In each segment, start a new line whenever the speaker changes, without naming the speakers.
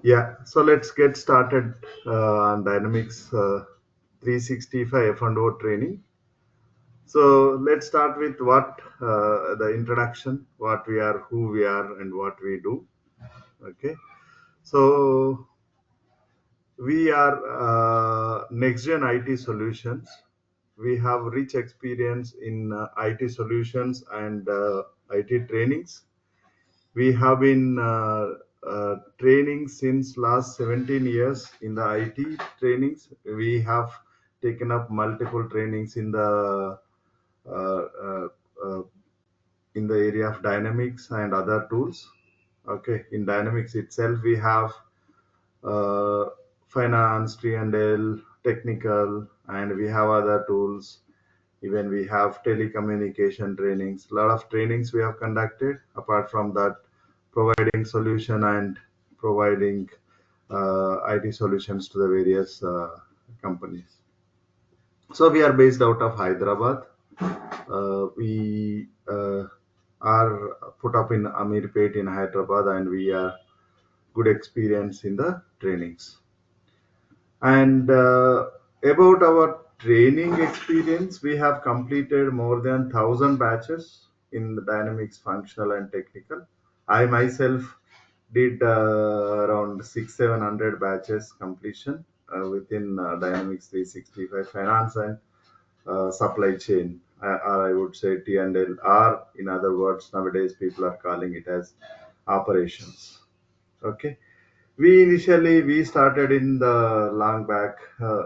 Yeah, so let's get started on Dynamics 365 F&O training. So let's start with what the introduction, what we are, who we are, and what we do. Okay, so we are Nexgen IT solutions. We have rich experience in IT solutions and IT trainings. We have been training since last 17 years in the IT trainings. We have taken up multiple trainings uh, uh, uh, in the area of dynamics and other tools. Okay, in dynamics itself, we have uh, finance, T&L, technical, and we have other tools. Even we have telecommunication trainings. A lot of trainings we have conducted. Apart from that, providing solution and providing IT solutions to the various companies. So we are based out of Hyderabad. We are put up in Amirpet in Hyderabad, and we are good experience in the trainings. And about our training experience, we have completed more than 1,000 batches in the dynamics, functional, and technical. I myself did around 700 batches completion within Dynamics 365 finance and supply chain. Or I would say T&L, or in other words, nowadays people are calling it as operations. Okay, we started in the long back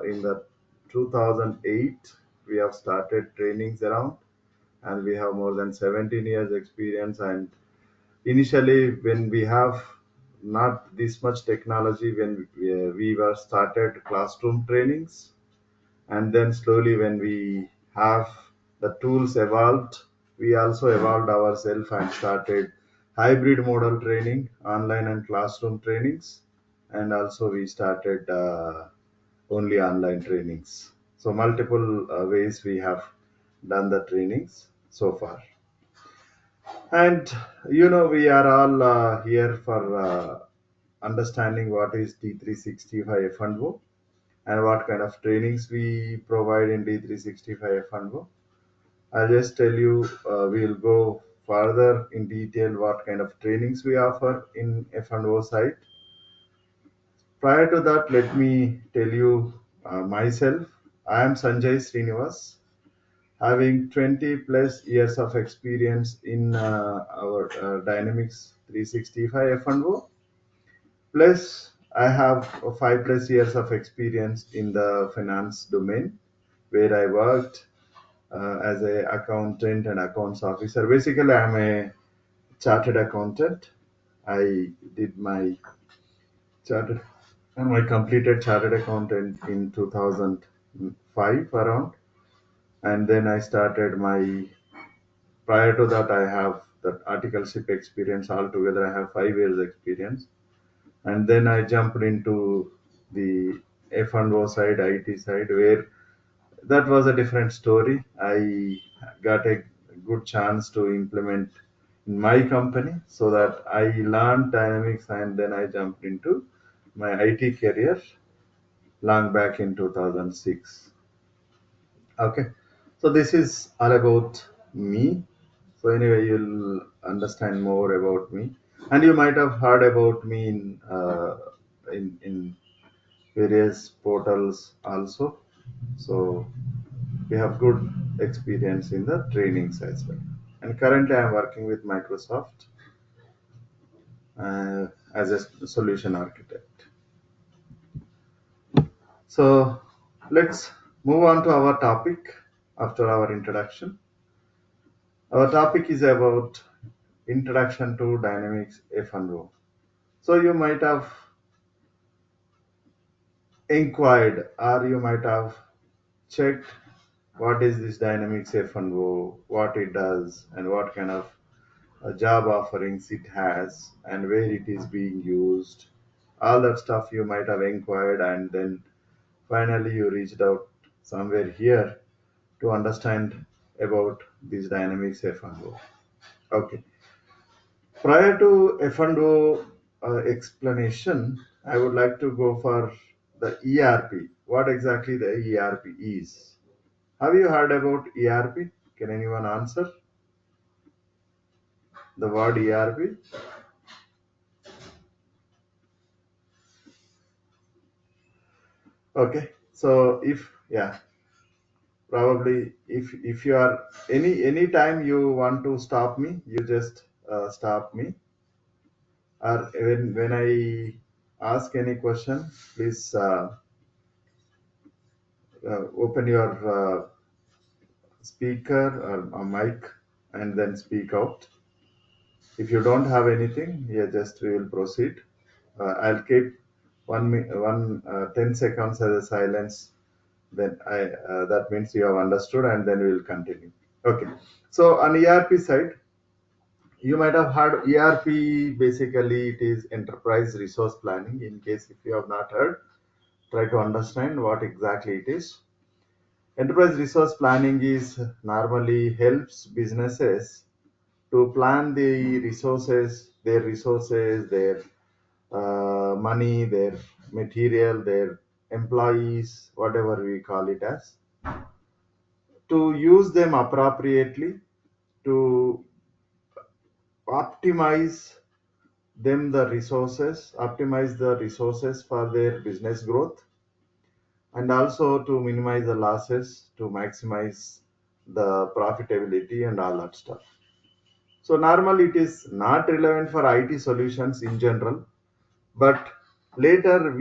in the 2008. We have started trainings around, and we have more than 17 years experience. And initially, when we have not this much technology, when we were started classroom trainings, and then slowly when we have the tools evolved, we also evolved ourselves and started hybrid model training, online and classroom trainings, and also we started only online trainings. So multiple ways we have done the trainings so far. And we are all here for understanding what is D365 F&O and what kind of trainings we provide in D365 F&O. I'll just tell you, we'll go further in detail what kind of trainings we offer in F&O site. Prior to that, let me tell you myself. I am Sanjay Srinivas, having 20 plus years of experience in our Dynamics 365 F&O. Plus, I have 5 plus years of experience in the finance domain, where I worked as a accountant and accounts officer. Basically, I'm a chartered accountant. I did my chartered and I completed chartered accountant in 2005 around, and then I started my. Prior to that, I have that articleship experience altogether. I have 5 years experience, and then I jumped into the F&O side, IT side, where that was a different story. I got a good chance to implement in my company, so that I learned dynamics, and then I jumped into my IT career long back in 2006. Okay, so this is all about me. So anyway, you'll understand more about me, and you might have heard about me in various portals also. So we have good experience in the trainings as well. And currently, I'm working with Microsoft as a solution architect. So let's move on to our topic after our introduction. Our topic is about introduction to Dynamics F&O. So you might have inquired, or you might have checked what is this Dynamics F&O, what it does, and what kind of job offerings it has, and where it is being used. All that stuff you might have inquired, and then finally you reached out somewhere here to understand about these Dynamics F&O. Okay. Prior to F&O explanation, I would like to go for the ERP. What exactly the ERP is? Have you heard about ERP? Can anyone answer the word ERP? Okay, so if yeah, probably if you are any time you want to stop me, you just stop me. Or when I ask any question, please open your speaker or a mic and then speak out. If you don't have anything, yeah, just we will proceed. I'll keep 10 seconds as a silence. Then that means you have understood, and then we will continue. Okay. So on ERP side, you might have heard ERP. Basically, it is enterprise resource planning. In case if you have not heard, try to understand what exactly it is. Enterprise resource planning is normally helps businesses to plan their money, their material, their employees, whatever we call it as, to use them appropriately, to optimize optimize the resources for their business growth, and also to minimize the losses, to maximize the profitability and all that stuff. So normally it is not relevant for IT solutions in general, but later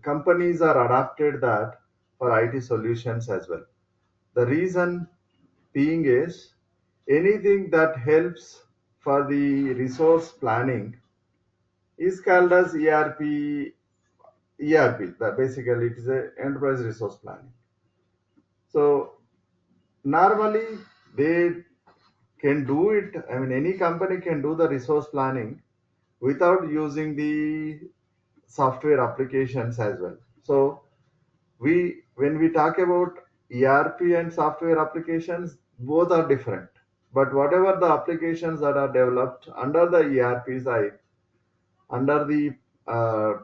companies are adapted that for IT solutions as well. The reason being is anything that helps for the resource planning is called as ERP. That basically it is a enterprise resource planning. So normally they can do it. I mean, any company can do the resource planning without using the software applications as well. So we when we talk about ERP and software applications, both are different. But whatever the applications that are developed under the ERP side, under the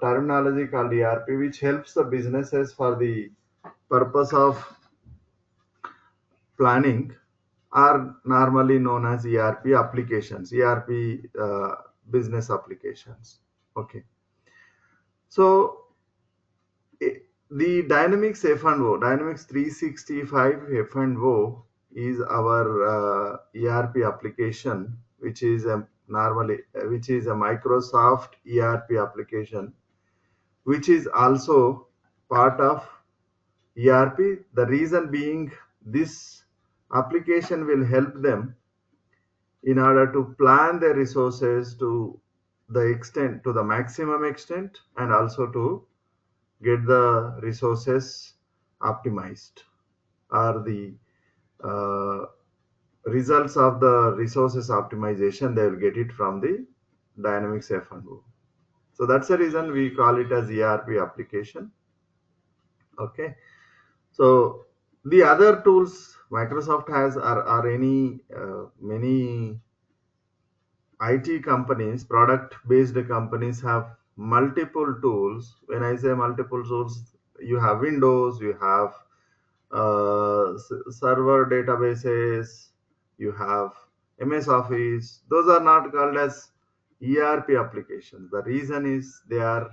terminology called ERP, which helps the businesses for the purpose of planning, are normally known as ERP applications, ERP business applications. Okay, so the Dynamics F&O, Dynamics 365 F&O is our ERP application, which is a Microsoft ERP application, which is also part of ERP. The reason being, this application will help them in order to plan their resources to the maximum extent, and also to get the resources optimized, or the uh, results of the resources optimization, they will get it from the Dynamics F&O. So that's the reason we call it as ERP application. Okay, so the other tools Microsoft has are any many IT companies, product based companies, have multiple tools. When I say multiple tools, you have Windows, you have server databases, you have MS Office. Those are not called as ERP applications. The reason is the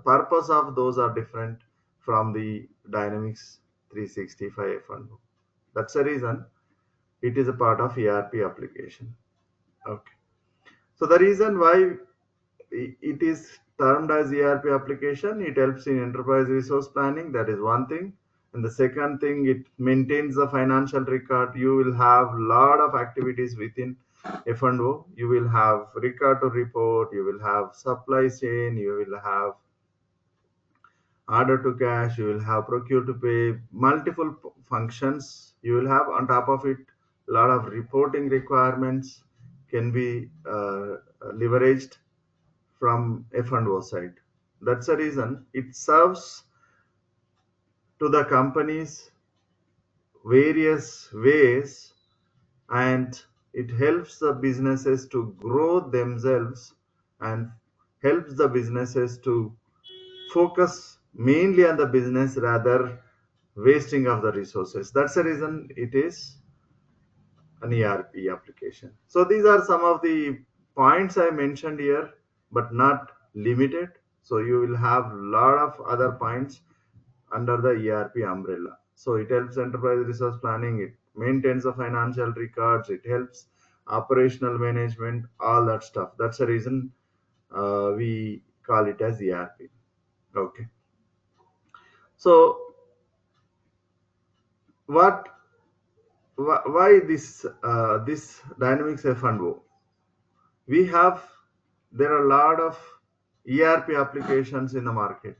purpose of those are different from the Dynamics 365 F&O. That's the reason it is a part of ERP application. Okay. So the reason why it is termed as ERP application, it helps in enterprise resource planning. That is one thing. And the second thing, it maintains the financial record. You will have lot of activities within F&O. You will have record to report. You will have supply chain. You will have order to cash. You will have procure to pay. Multiple functions. You will have on top of it a lot of reporting requirements can be leveraged from F&O side. That's the reason it serves to the companies various ways, and it helps the businesses to grow themselves and helps the businesses to focus mainly on the business rather wasting of the resources. That's the reason it is an ERP application. So these are some of the points I mentioned here, but not limited. So you will have lot of other points under the ERP umbrella. So it helps enterprise resource planning, it maintains the financial records, it helps operational management, all that stuff. That's the reason we call it as ERP. Okay. So what? Why this Dynamics F&O? We have there are a lot of ERP applications in the market.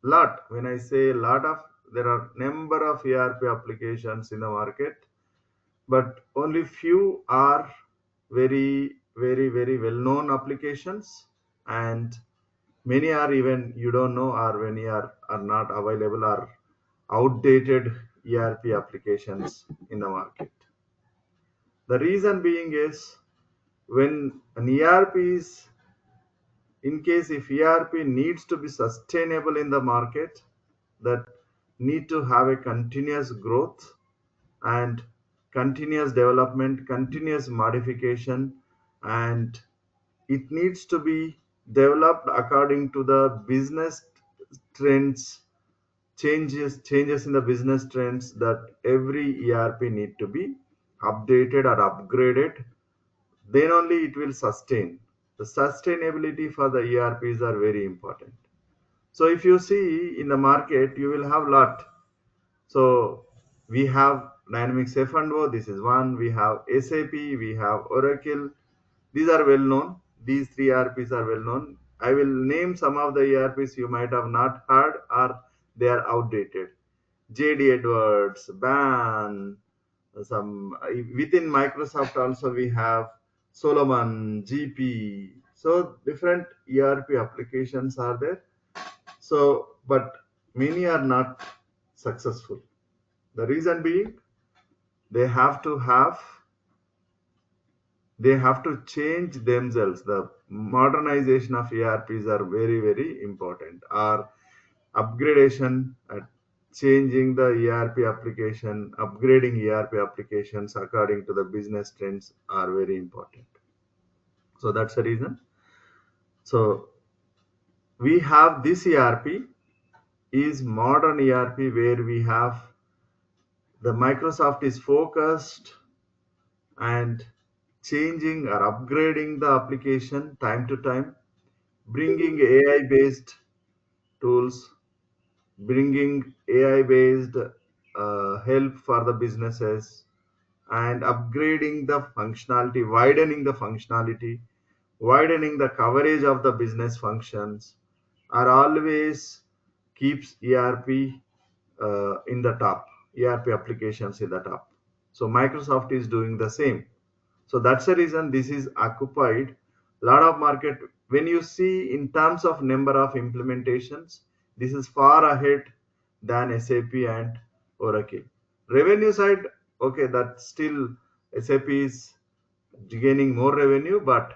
Lot. When I say lot of, there are number of ERP applications in the market, but only few are very well known applications, and many are even you don't know, or many are not available, or outdated ERP applications in the market. The reason being is when an ERP is, in case if ERP needs to be sustainable in the market, that need to have a continuous growth and continuous development, continuous modification, and it needs to be developed according to the business trends, changes in the business trends, that every ERP need to be updated or upgraded, then only it will sustain. The sustainability for the ERPs are very important. So if you see in the market, you will have lot. So we have Dynamics F&O, this is one. We have SAP, we have Oracle. These are well known. These three ERPs are well known. I will name some of the ERPs you might have not heard or they are outdated. JD Edwards, BAN, some within Microsoft also we have Solomon, GP. So different ERP applications are there. So, but many are not successful. The reason being they have to have they have to change themselves. The modernization of ERPs are very important. Or upgradation, changing the ERP application, upgrading ERP applications according to the business trends are very important. So that's the reason. So we have this ERP is modern ERP where we have the Microsoft is focused and changing or upgrading the application time to time, bringing AI based tools, bringing AI based help for the businesses, and upgrading the functionality, widening the coverage of the business functions are always keeps ERP in the top, ERP applications in the top. So Microsoft is doing the same. So that's the reason this is occupied a lot of market. When you see in terms of number of implementations, this is far ahead than SAP and Oracle. Revenue side, okay, that still SAP is gaining more revenue, but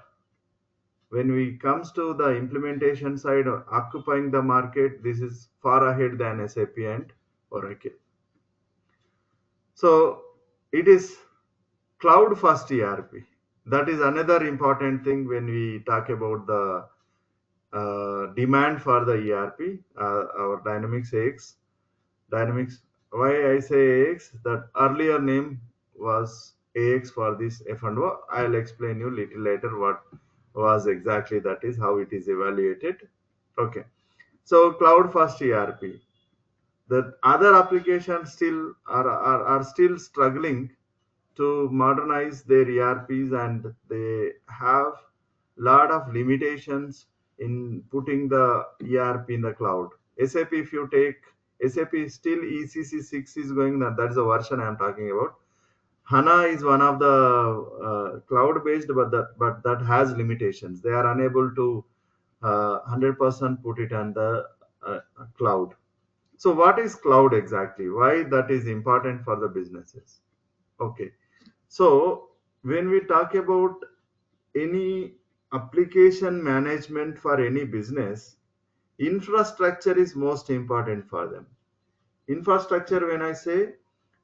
when we comes to the implementation side or occupying the market, this is far ahead than SAP and Oracle. So it is cloud first ERP. That is another important thing when we talk about the demand for the ERP, our Dynamics AX. Dynamics, why I say AX, that earlier name was AX for this F&O. I'll explain you little later what was exactly that is, how it is evaluated. Okay. So cloud first ERP. The other applications still are still struggling to modernize their ERPs, and they have lot of limitations in putting the ERP in the cloud. SAP, if you take SAP, still ECC 6 is going. That's the version I am talking about. HANA is one of the cloud based, but that has limitations. They are unable to 100% put it on the cloud. So what is cloud exactly? Why that is important for the businesses? Okay. So when we talk about any application management for any business, infrastructure is most important for them. Infrastructure, when I say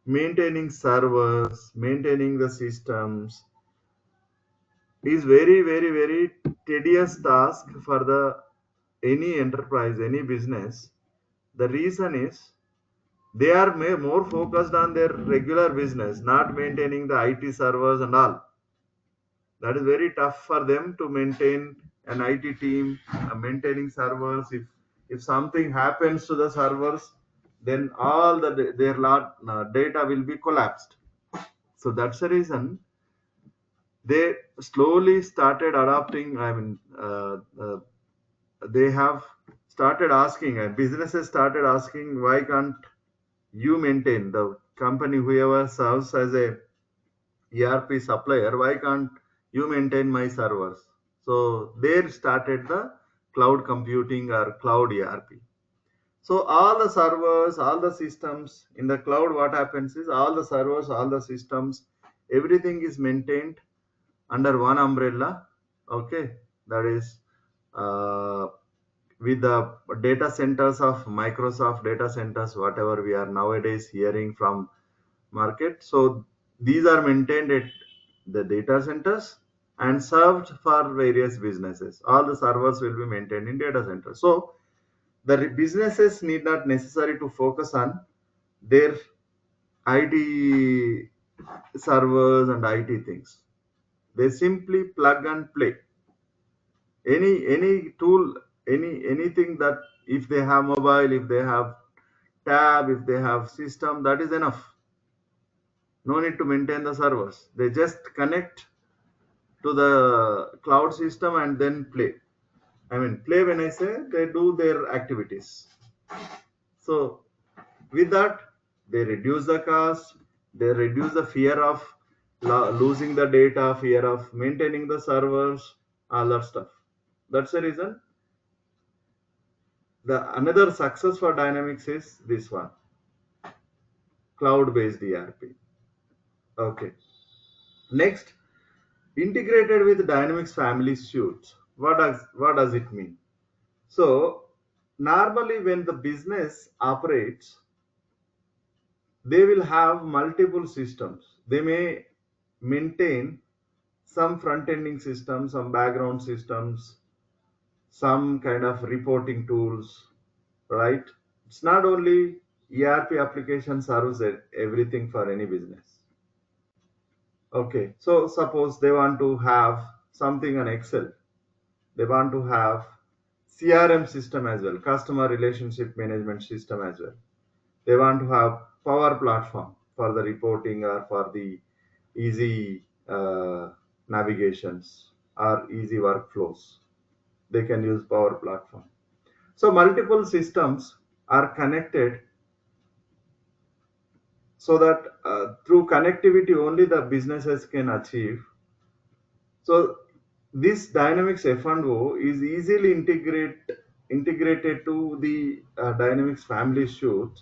maintaining servers, maintaining the systems, is very, very, very tedious task for the any enterprise, any business. The reason is they are more focused on their regular business, not maintaining the IT servers and all. That is very tough for them to maintain an IT team, maintaining servers. If something happens to the servers, then all their lot, data will be collapsed. So that's the reason they slowly started adopting. I mean, they have started asking, businesses started asking, why can't you maintain the company, whoever serves as a ERP supplier, why can't you maintain my servers? So there started the cloud computing or cloud ERP. So all the servers, all the systems in the cloud, what happens is all the servers, all the systems, everything is maintained under one umbrella. Okay, that is uh, with the data centers of Microsoft data centers, whatever we are nowadays hearing from market. So these are maintained at the data centers and served for various businesses. All the servers will be maintained in data centers. So the businesses need not necessary to focus on their IT servers and IT things. They simply plug and play. Any tool, anything that if they have mobile, if they have tab, if they have system, that is enough. No need to maintain the servers. They just connect to the cloud system and then play. I mean, play when I say they do their activities. So with that, they reduce the cost, they reduce the fear of losing the data, fear of maintaining the servers, all that stuff. That's the reason. The another success for Dynamics is this one, cloud-based ERP. Okay. Next, integrated with Dynamics Family Suite. What does it mean? So normally when the business operates, they will have multiple systems. They may maintain some front-ending systems, some background systems, some kind of reporting tools, right? It's not only ERP application serves everything for any business. Okay, so suppose they want to have something on Excel, they want to have CRM system as well, customer relationship management system as well. They want to have Power Platform for the reporting or for the easy navigations or easy workflows. They can use Power Platform. So multiple systems are connected so that through connectivity only the businesses can achieve. So this Dynamics F&O is easily integrated to the Dynamics family suite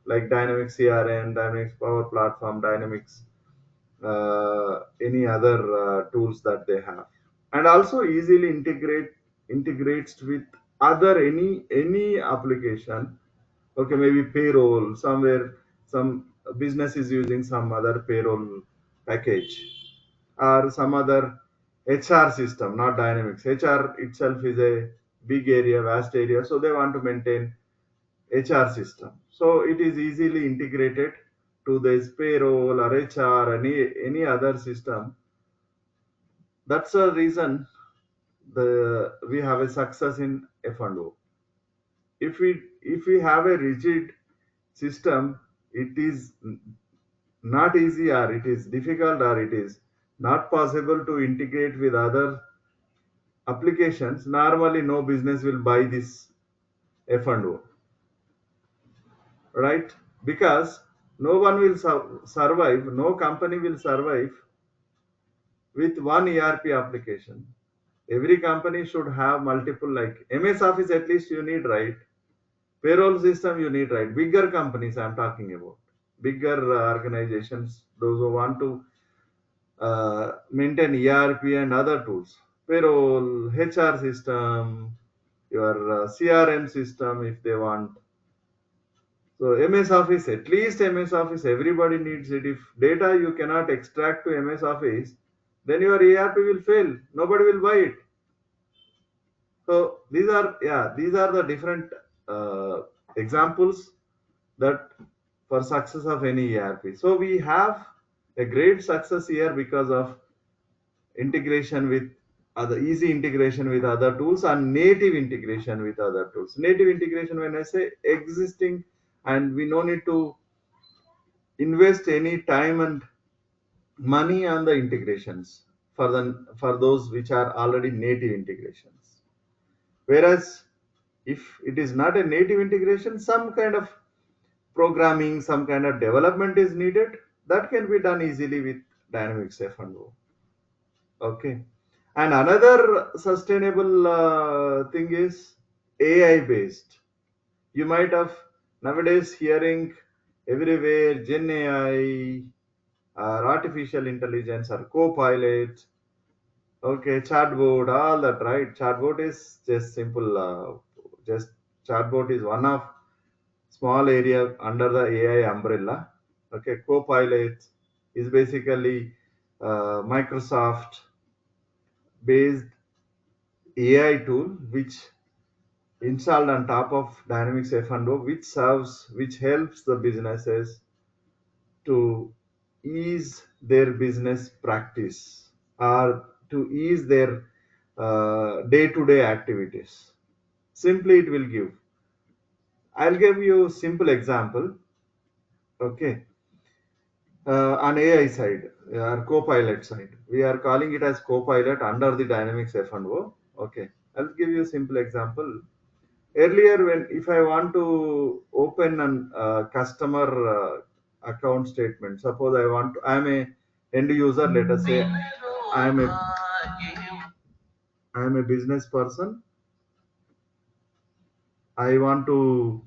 like Dynamics CRM, Dynamics Power Platform, Dynamics any other tools that they have, and also easily integrates with other any application. Okay, maybe payroll somewhere, some business is using some other payroll package or some other HR system, not Dynamics. HR itself is a big area, vast area, so they want to maintain HR system. So it is easily integrated to this payroll or HR, any other system. That's the reason the we have a success in F&O. If we have a rigid system, it is not easy or it is difficult or it is not possible to integrate with other applications. Normally no business will buy this F&O, right? Because no one will survive, no company will survive with one ERP application. Every company should have multiple, like MS Office at least you need, right? Payroll system you need, right? Bigger companies I'm talking about, bigger organizations, those who want to maintain ERP and other tools. payroll, HR system, your CRM system if they want. So MS Office, at least MS Office, everybody needs it. If data you cannot extract to MS Office, then your ERP will fail. Nobody will buy it. So these are the different uh, examples that for success of any ERP. So we have a great success here because of integration with other easy integration with other tools and native integration with other tools. Native integration, when I say existing, and we no need to invest any time and money on the integrations for those which are already native integrations. Whereas if it is not a native integration, some kind of programming, some kind of development is needed. That can be done easily with Dynamics F&O. Okay. And another sustainable thing is AI based. You might have nowadays hearing everywhere Gen AI, artificial intelligence, or co-pilot. Okay, chatbot, all that, right? Chatbot is just simple. Just chatbot is one of small area under the AI umbrella. Okay, Copilot is basically Microsoft based AI tool which installed on top of Dynamics F&O, which helps the businesses to ease their business practice or to ease their day-to-day activities. Simply, it will give. I'll give you simple example. Okay, on AI side, or Copilot side, we are calling it as Copilot under the Dynamics F&O. Okay, I'll give you a simple example. Earlier, when if I want to open an customer account statement, suppose I'm a end user. Let us say I'm a I'm a business person. I want to.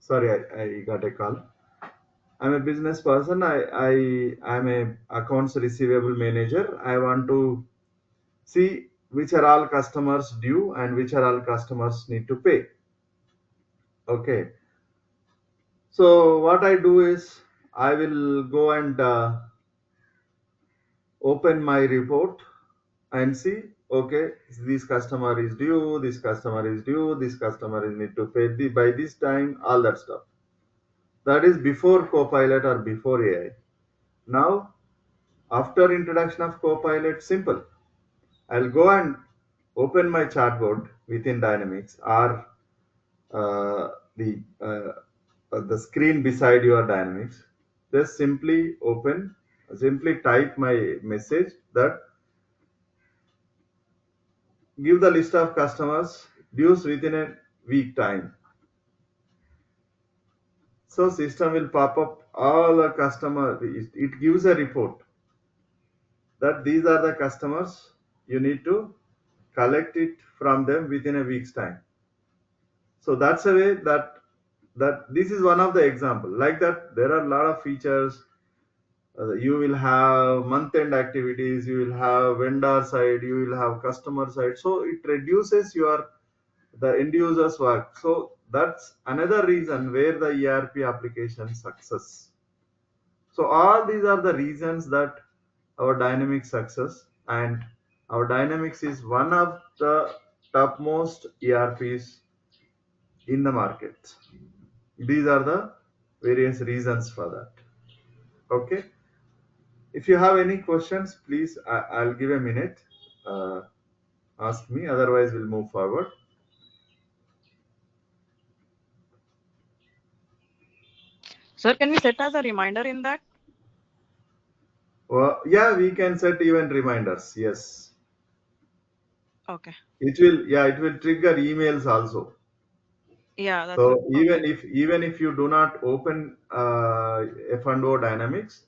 Sorry, I got a call. I'm a business person. I'm a accounts receivable manager. I want to see which are all customers due and which are all customers need to pay. Okay. So what I do is I will go and open my report and see, okay, this customer is due, this customer is due, this customer is need to pay by this time, all that stuff. That is before Copilot or before AI. Now, after introduction of Copilot, simple. I'll go and open my chatbot within Dynamics or the screen beside your Dynamics. Just simply type my message that give the list of customers dues within a week time. So system will pop up all the customer. It gives a report that these are the customers you need to collect it from them within a week's time. So that's a way that this is one of the example. Like that, there are a lot of features. You will have month-end activities. You will have vendor side. You will have customer side. So it reduces your the end users work. So that's another reason where the ERP application success. So all these are the reasons that our dynamics success, and our dynamics is one of the topmost ERPs in the market. These are the various reasons for that. Okay. If you have any questions, please, I'll give a minute. Uh, Ask me. Otherwise, we'll move forward.
Sir, can we set as a reminder in that?
Well, yeah, we can set even reminders. Yes,
Okay.
it will trigger emails also.
Yeah, that's
So
okay.
even if you do not open F&O Dynamics,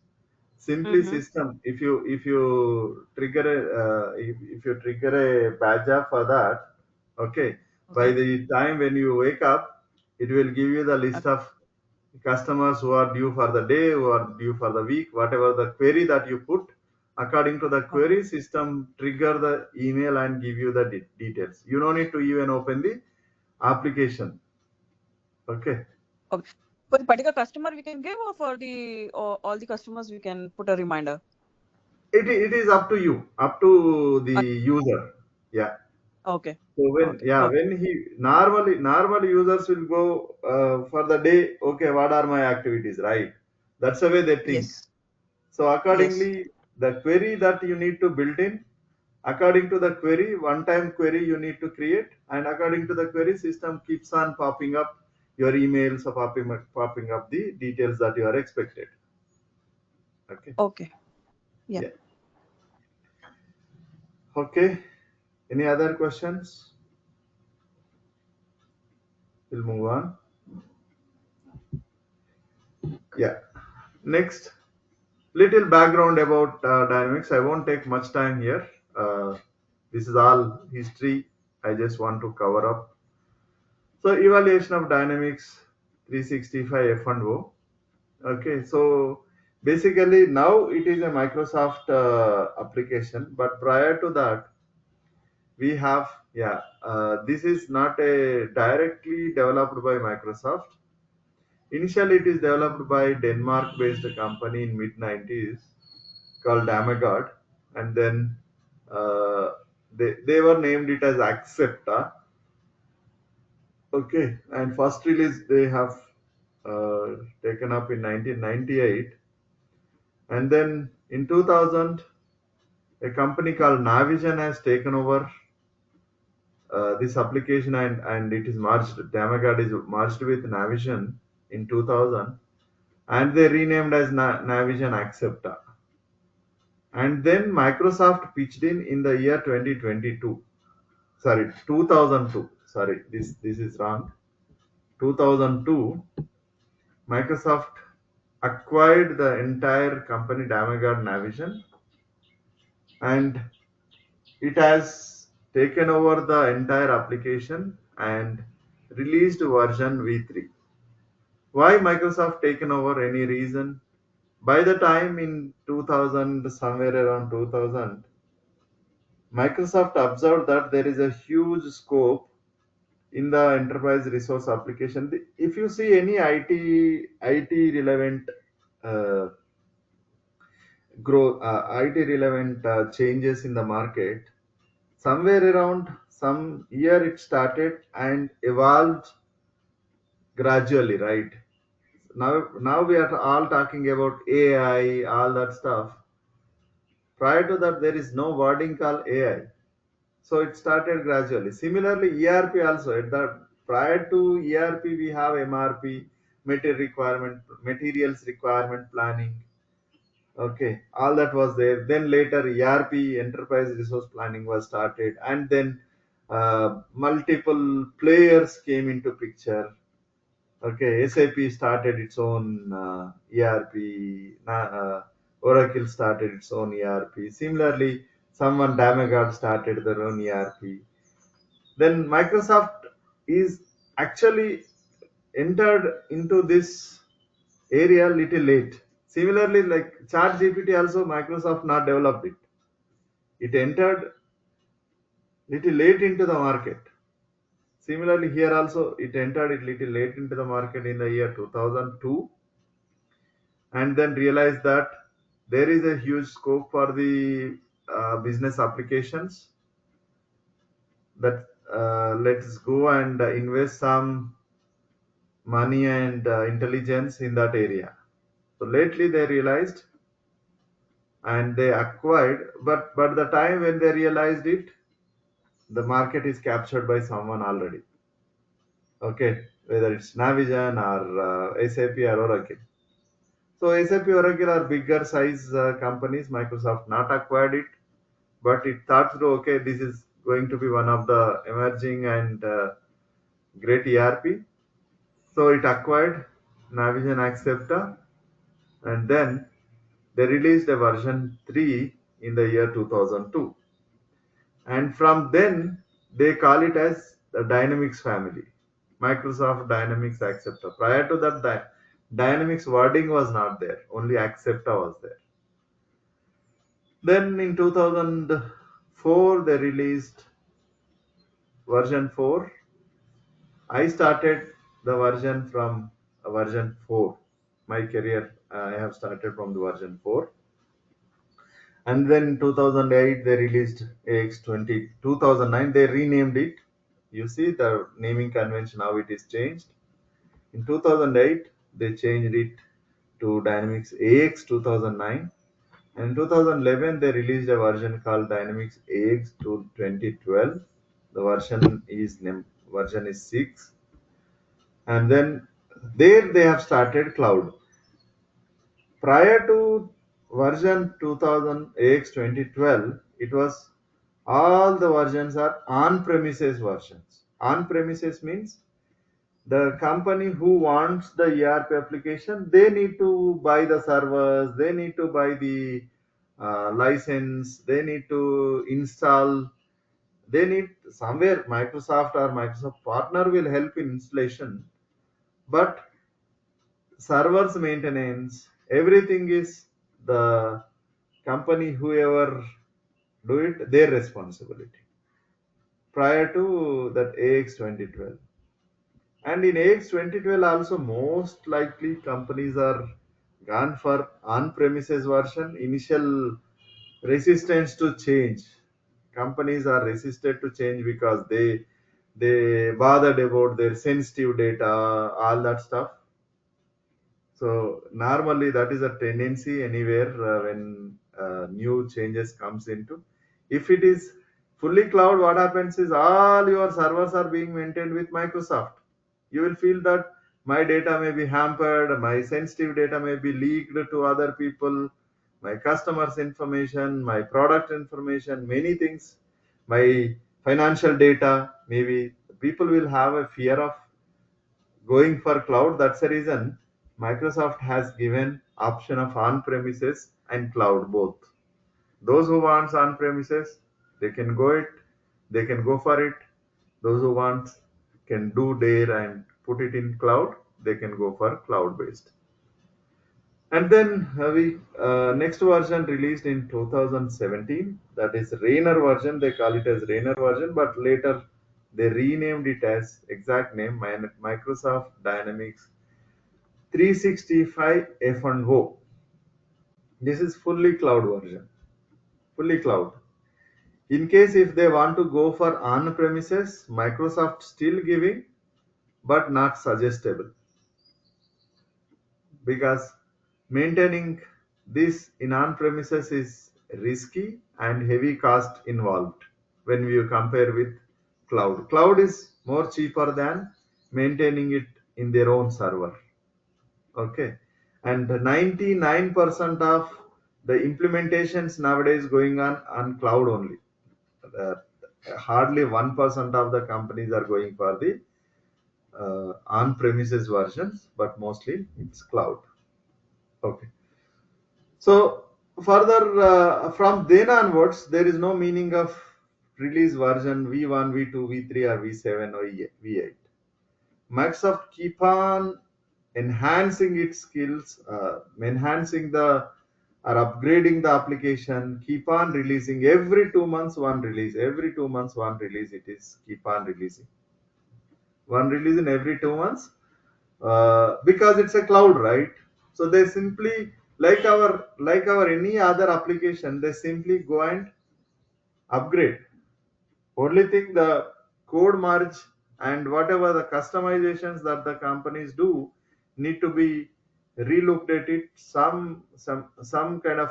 simply
Mm-hmm.
system. If you trigger if you trigger a badge for that, okay. By
Okay.
the time when you wake up, it will give you the list
Okay.
of customers who are due for the day, who are due for the week, whatever the query that you put, According to the
Okay.
query, system trigger the email and give you the details. You don't need to even open the application. Okay.
Okay. For the particular customer we can give, or for the or all the customers we can put a reminder.
It is up to you, up to the
Uh,
user. Yeah.
Okay.
So
Okay. Okay.
when he normal users will go for the day, okay, what are my activities, right? That's the way they think.
Yes.
So
Yes.
accordingly, the query that you need to build in, according to the query, one-time query you need to create, and according to the query, system keeps on popping up your emails or popping up the details that you are expected. Okay.
Okay. Yeah.
Yeah. Okay. Any other questions? We'll move on. Yeah. Next, little background about dynamics. I won't take much time here. Uh, this is all history. I just want to cover up. So evaluation of dynamics 365 F&O. Okay, so basically now it is a Microsoft application, but prior to that we have, this is not a directly developed by Microsoft. Initially, it is developed by Denmark-based company in mid 90s called Damagard, and then uh, they were named it as Accepta. Okay, and first release they have taken up in 1998, and then in 2000, a company called Navision has taken over this application, and it is merged. Damagard is merged with Navision in 2000, and they renamed as Navision Accepta. And then Microsoft pitched in the year 2022. Sorry, 2002. Sorry, this is wrong. 2002, Microsoft acquired the entire company Damagard Navision, and it has taken over the entire application and released version V3. Why Microsoft taken over? Any reason? By the time in 2000, somewhere around 2000, Microsoft observed that there is a huge scope in the enterprise resource application. If you see any IT relevant uh, IT relevant changes in the market, somewhere around some year it started and evolved gradually, right? Now we are all talking about AI, all that stuff. Prior to that, there is no wording called AI. So it started gradually. Similarly, ERP also. At the prior to ERP, we have MRP, materials requirement planning. Okay, all that was there. Then later, ERP, enterprise resource planning, was started, and then multiple players came into picture. Okay, SAP started its own ERP. Oracle started its own ERP. Similarly, someone Damagard started their own ERP. Then Microsoft is actually entered into this area little late. Similarly, like ChatGPT, also Microsoft not developed it. It entered little late into the market. Similarly, here also it entered it little late into the market in the year 2002, and then realized that there is a huge scope for the business applications, that let's go and invest some money and intelligence in that area. So lately they realized and they acquired, but the time when they realized it, the market is captured by someone already. Okay, whether it's Navision or SAP or Oracle. So SAP, Oracle are bigger size companies. Microsoft not acquired it, but it thought through, okay, this is going to be one of the emerging and great ERP. So it acquired Navision Accepta, and then they released a version 3 in the year 2002. And from then, they call it as the Dynamics family. Microsoft Dynamics Accepta. Prior to that, Dynamics wording was not there, only Accepta was there. Then in 2004 they released version 4. I started the version from version 4. My career, I have started from the version 4. And then 2008 they released AX20. 2009 they renamed it. You see the naming convention, how it is changed. In 2008 they changed it to Dynamics AX 2009. And in 2011 they released a version called Dynamics AX to 2012. The version is 6. And then there they have started cloud. Prior to version 2000 AX 2012, it was all the versions are on-premises versions. On-premises means the company who wants the ERP application, they need to buy the servers, they need to buy the license, they need to install, they need somewhere Microsoft or Microsoft partner will help in installation, but servers maintenance, everything is the company whoever do it their responsibility prior to that AX 2012. And in AX 2012 also most likely companies are gone for on-premises version. Initial resistance to change. Companies are resisted to change because they bothered about their sensitive data, all that stuff. So normally that is a tendency anywhere when new changes comes into. If it is fully cloud, what happens is all your servers are being maintained with Microsoft. You will feel that my data may be hampered, my sensitive data may be leaked to other people, my customers' information, my product information, many things, my financial data. Maybe people will have a fear of going for cloud. That's the reason Microsoft has given option of on premises and cloud both. Those who wants on premises, they can go for it. Those who want can do dare and put it in cloud, they can go for cloud based. And then we next version released in 2017, that is Rainer version. They call it as Rainer version, but later they renamed it as exact name Microsoft Dynamics 365 F&O. This is fully cloud version, fully cloud. In case if they want to go for on premises, Microsoft still giving, but not suggestible, because maintaining this in on premises is risky and heavy cost involved when we compare with cloud. Cloud is more cheaper than maintaining it in their own server. Okay. And 99% of the implementations nowadays going on cloud only. Uh, Hardly 1% of the companies are going for the on-premises versions, but mostly it's cloud. Okay. So further from then onwards, there is no meaning of release version V1, V2, V3, or V7 or V8. Microsoft keep on enhancing its skills, enhancing the or upgrading the application, keep on releasing every 2 months one release, every 2 months one release. It is keep on releasing one release in every 2 months because it's a cloud, right? So they simply like our any other application, they simply go and upgrade. Only thing the code merge and whatever the customizations that the companies do need to be relooked at it. Some kind of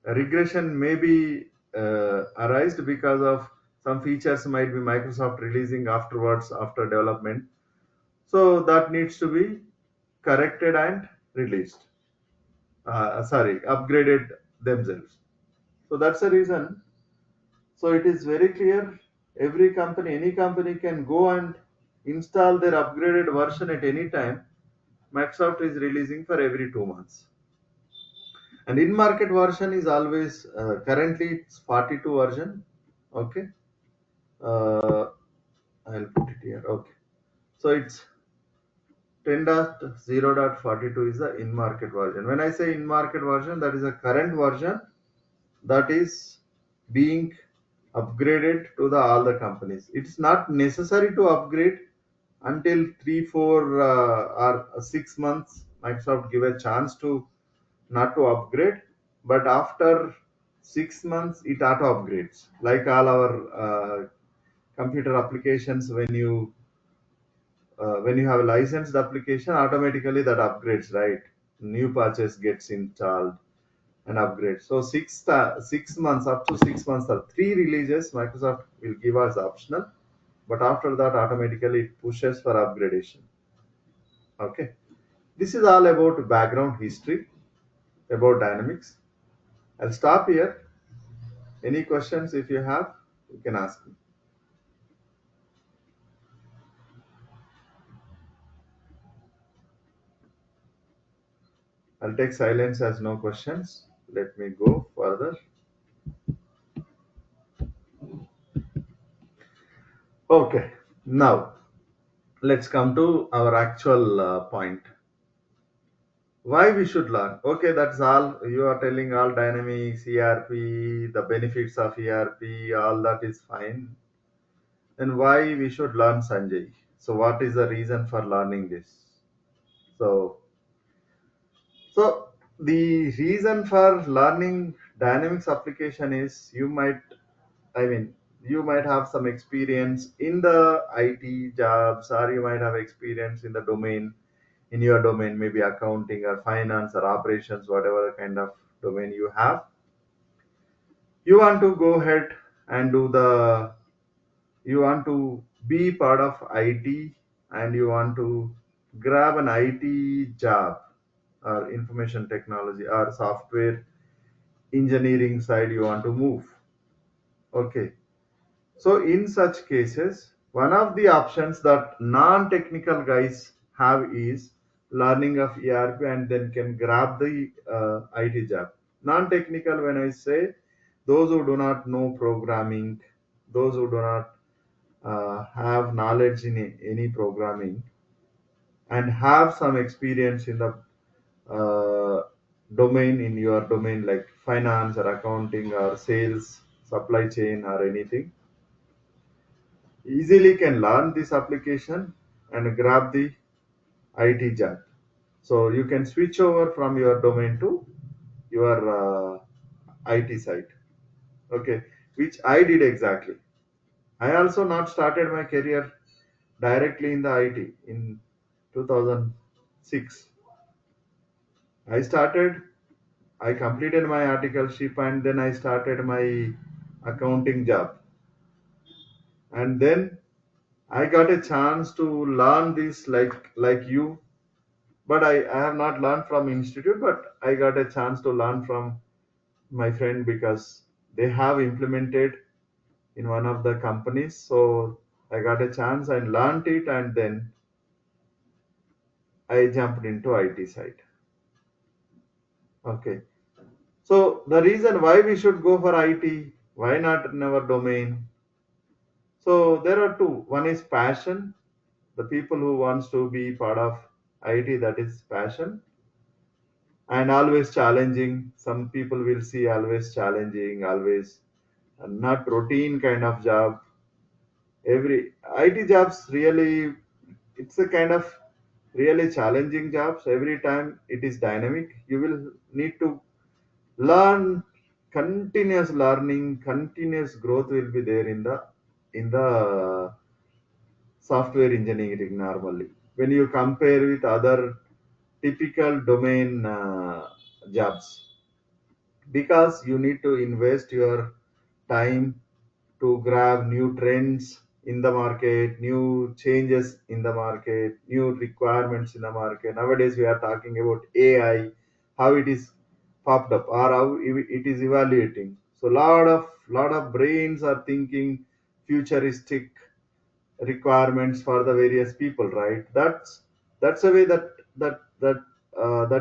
regression may be arised because of some features might be Microsoft releasing afterwards after development. So that needs to be corrected and released. Sorry, upgraded themselves. So that's the reason. So it is very clear. Every company, any company can go and install their upgraded version at any time. Microsoft is releasing for every 2 months. And in-market version is always currently it's 42 version. Okay, uh, I'll put it here. Okay, so it's 10.0.42 is the in-market version. When I say in-market version, that is a current version that is being upgraded to the all the companies. It's not necessary to upgrade until 3, 4 or 6 months. Microsoft give a chance to not to upgrade, but after 6 months it auto upgrades. Like all our computer applications, when you have a licensed application, automatically that upgrades, right? New patches gets installed and upgrades. So 6 months, up to 6 months or three releases, Microsoft will give us optional, but after that automatically it pushes for upgradation. Okay, this is all about background history about Dynamics. I'll stop here. Any questions if you have, you can ask me. I'll take silence as no questions. Let me go further. Okay, now let's come to our actual point. Why we should learn? Okay, that's all. You are telling all dynamics, ERP, the benefits of ERP, all that is fine. Then why we should learn, Sanjay? So, what is the reason for learning this? So, so the reason for learning Dynamics application is I mean, you might have some experience in the IT jobs, or you might have experience in the domain, in your domain, maybe accounting or finance or operations, whatever kind of domain you have. You want to go ahead and you want to be part of IT, and you want to grab an IT job or information technology or software engineering side you want to move. Okay. So in such cases, one of the options that non-technical guys have is learning of ERP and then can grab the IT job. Non-technical, when I say those who do not know programming, those who do not have knowledge in any programming and have some experience in the uh, domain, in your domain like finance or accounting or sales, supply chain or anything, easily can learn this application and grab the IT job. So you can switch over from your domain to your IT side. Okay, which I did exactly. I also not started my career directly in the IT in 2006. I started, I completed my articleship and then I started my accounting job. And then I got a chance to learn this like you, but I have not learned from institute, but I got a chance to learn from my friend because they have implemented in one of the companies. So I got a chance and learned it, and then I jumped into IT side. Okay. So the reason why we should go for IT, why not in our domain? So there are two. One is passion. The people who wants to be part of IT, that is passion, and always challenging. Some people will see always challenging, always not routine kind of job. Every IT jobs really, it's a kind of really challenging jobs. Every time it is dynamic. You will need to learn, continuous learning, continuous growth will be there in the software engineering normally. When you compare with other typical domain jobs, because you need to invest your time to grab new trends in the market, new changes in the market, new requirements in the market. Nowadays, we are talking about AI, how it is popped up or how it is evaluating. So, lot of brains are thinking futuristic requirements for the various people, right? That's a way that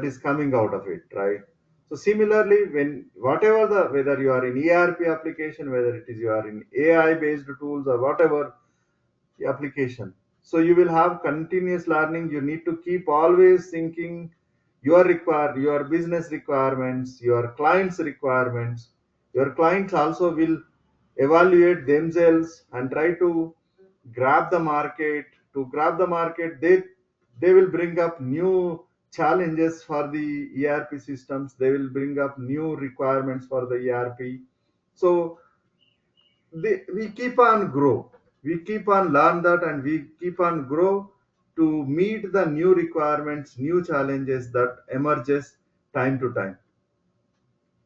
is coming out of it, right? So similarly, when whatever the whether you are in ERP application, whether it is you are in AI based tools or whatever application, so you will have continuous learning. You need to keep always thinking your business requirements, your clients requirements. Your clients also will evaluate themselves and try to grab the market. To grab the market, they will bring up new challenges for the ERP systems. They will bring up new requirements for the ERP. So we keep on grow. We keep on learn that, and we keep on grow to meet the new requirements, new challenges that emerges time to time.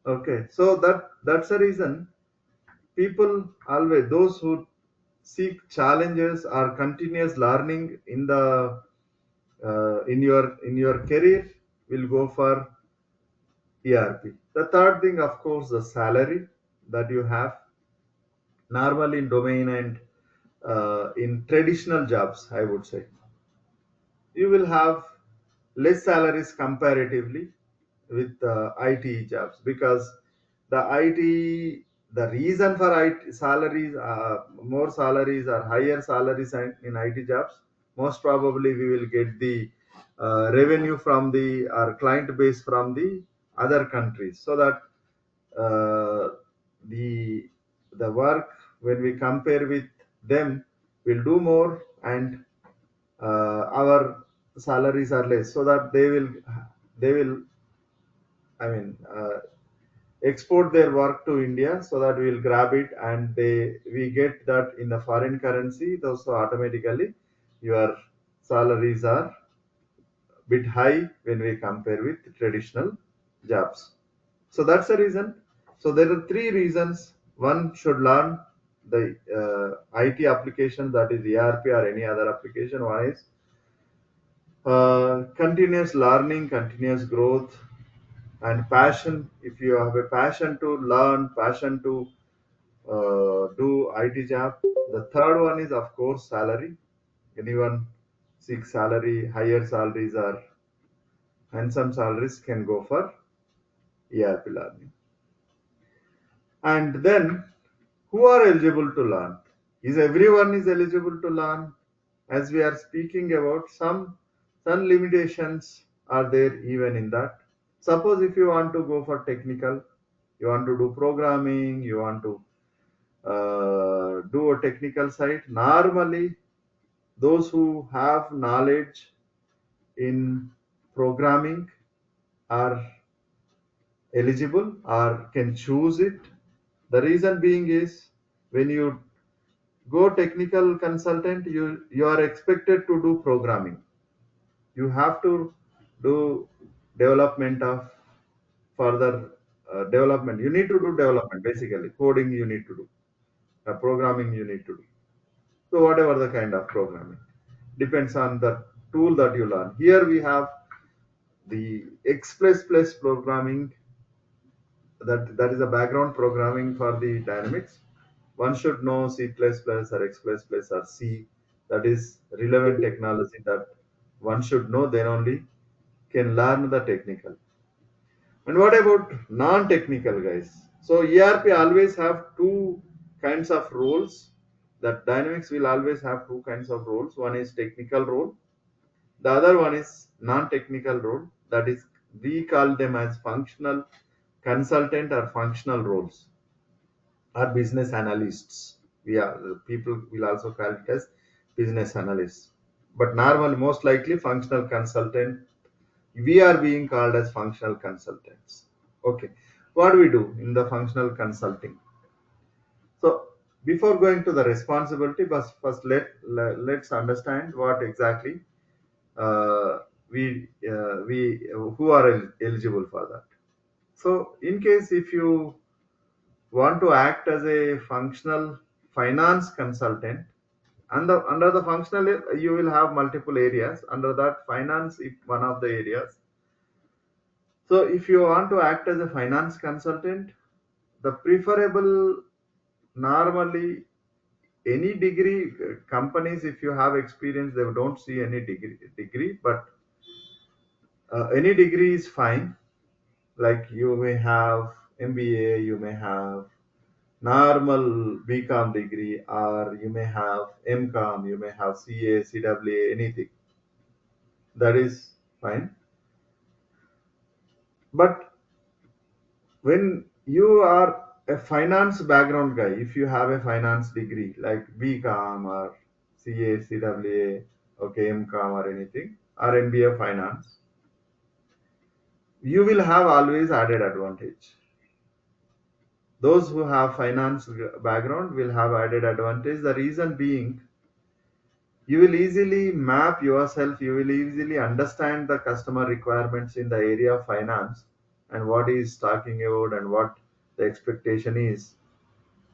Okay, so that's the reason people always, those who seek challenges or continuous learning in the in your career will go for ERP. The third thing, of course, the salary that you have normally in domain and in traditional jobs, I would say you will have less salaries comparatively with IT jobs, because the IT, the reason for IT salaries, more salaries or higher salaries in IT jobs, most probably we will get the revenue from the our client base from the other countries, so that uh, the the work, when we compare with them, will do more, and our salaries are less, so that they will I mean export their work to India, so that we'll grab it, and we get that in the foreign currency. Those, so automatically your salaries are bit high when we compare with traditional jobs. So that's the reason. So there are three reasons one should learn the IT application, that is ERP or any other application. One is continuous learning, continuous growth, and passion. If you have a passion to learn, passion to do IT job. The third one is, of course, salary. Anyone seeks salary, higher salaries or handsome salaries can go for ERP learning. And then, who are eligible to learn? Is everyone is eligible to learn? As we are speaking about, some limitations are there even in that. Suppose if you want to go for technical, you want to do programming, you want to do a technical side. Normally, those who have knowledge in programming are eligible or can choose it. The reason being is, when you go technical consultant, you are expected to do programming. You have to do development of further development. You need to do development, basically coding. You need to do programming. You need to do. So whatever the kind of programming depends on the tool that you learn. Here we have the X++ programming, that is a background programming for the dynamics. One should know C++ or X++ or C. That is relevant technology that one should know, then only can learn the technical. And what about non-technical guys? So ERP always have two kinds of roles. That dynamics will always have two kinds of roles. One is technical role. The other one is non-technical role. That is, we call them as functional consultant or functional roles, or business analysts. We are people will also call it as business analysts. But normal, most likely functional consultant. We are being called as functional consultants. Okay, what do we do in the functional consulting? So before going to the responsibility, but first let's understand what exactly we who are eligible for that. So in case if you want to act as a functional finance consultant, under the functional, you will have multiple areas. Under that, finance is one of the areas. So if you want to act as a finance consultant, the preferable, normally, any degree, companies, if you have experience, they don't see any degree, but any degree is fine. Like you may have MBA, you may have normal BCom degree, or you may have MCom, you may have CA, CWA, anything. That is fine. But when you are a finance background guy, if you have a finance degree like BCom or CA, CWA, okay, MCom or anything, or MBA finance, you will have always added advantage. Those who have finance background will have added advantage. The reason being, you will easily map yourself, you will easily understand the customer requirements in the area of finance and what he is talking about and what the expectation is,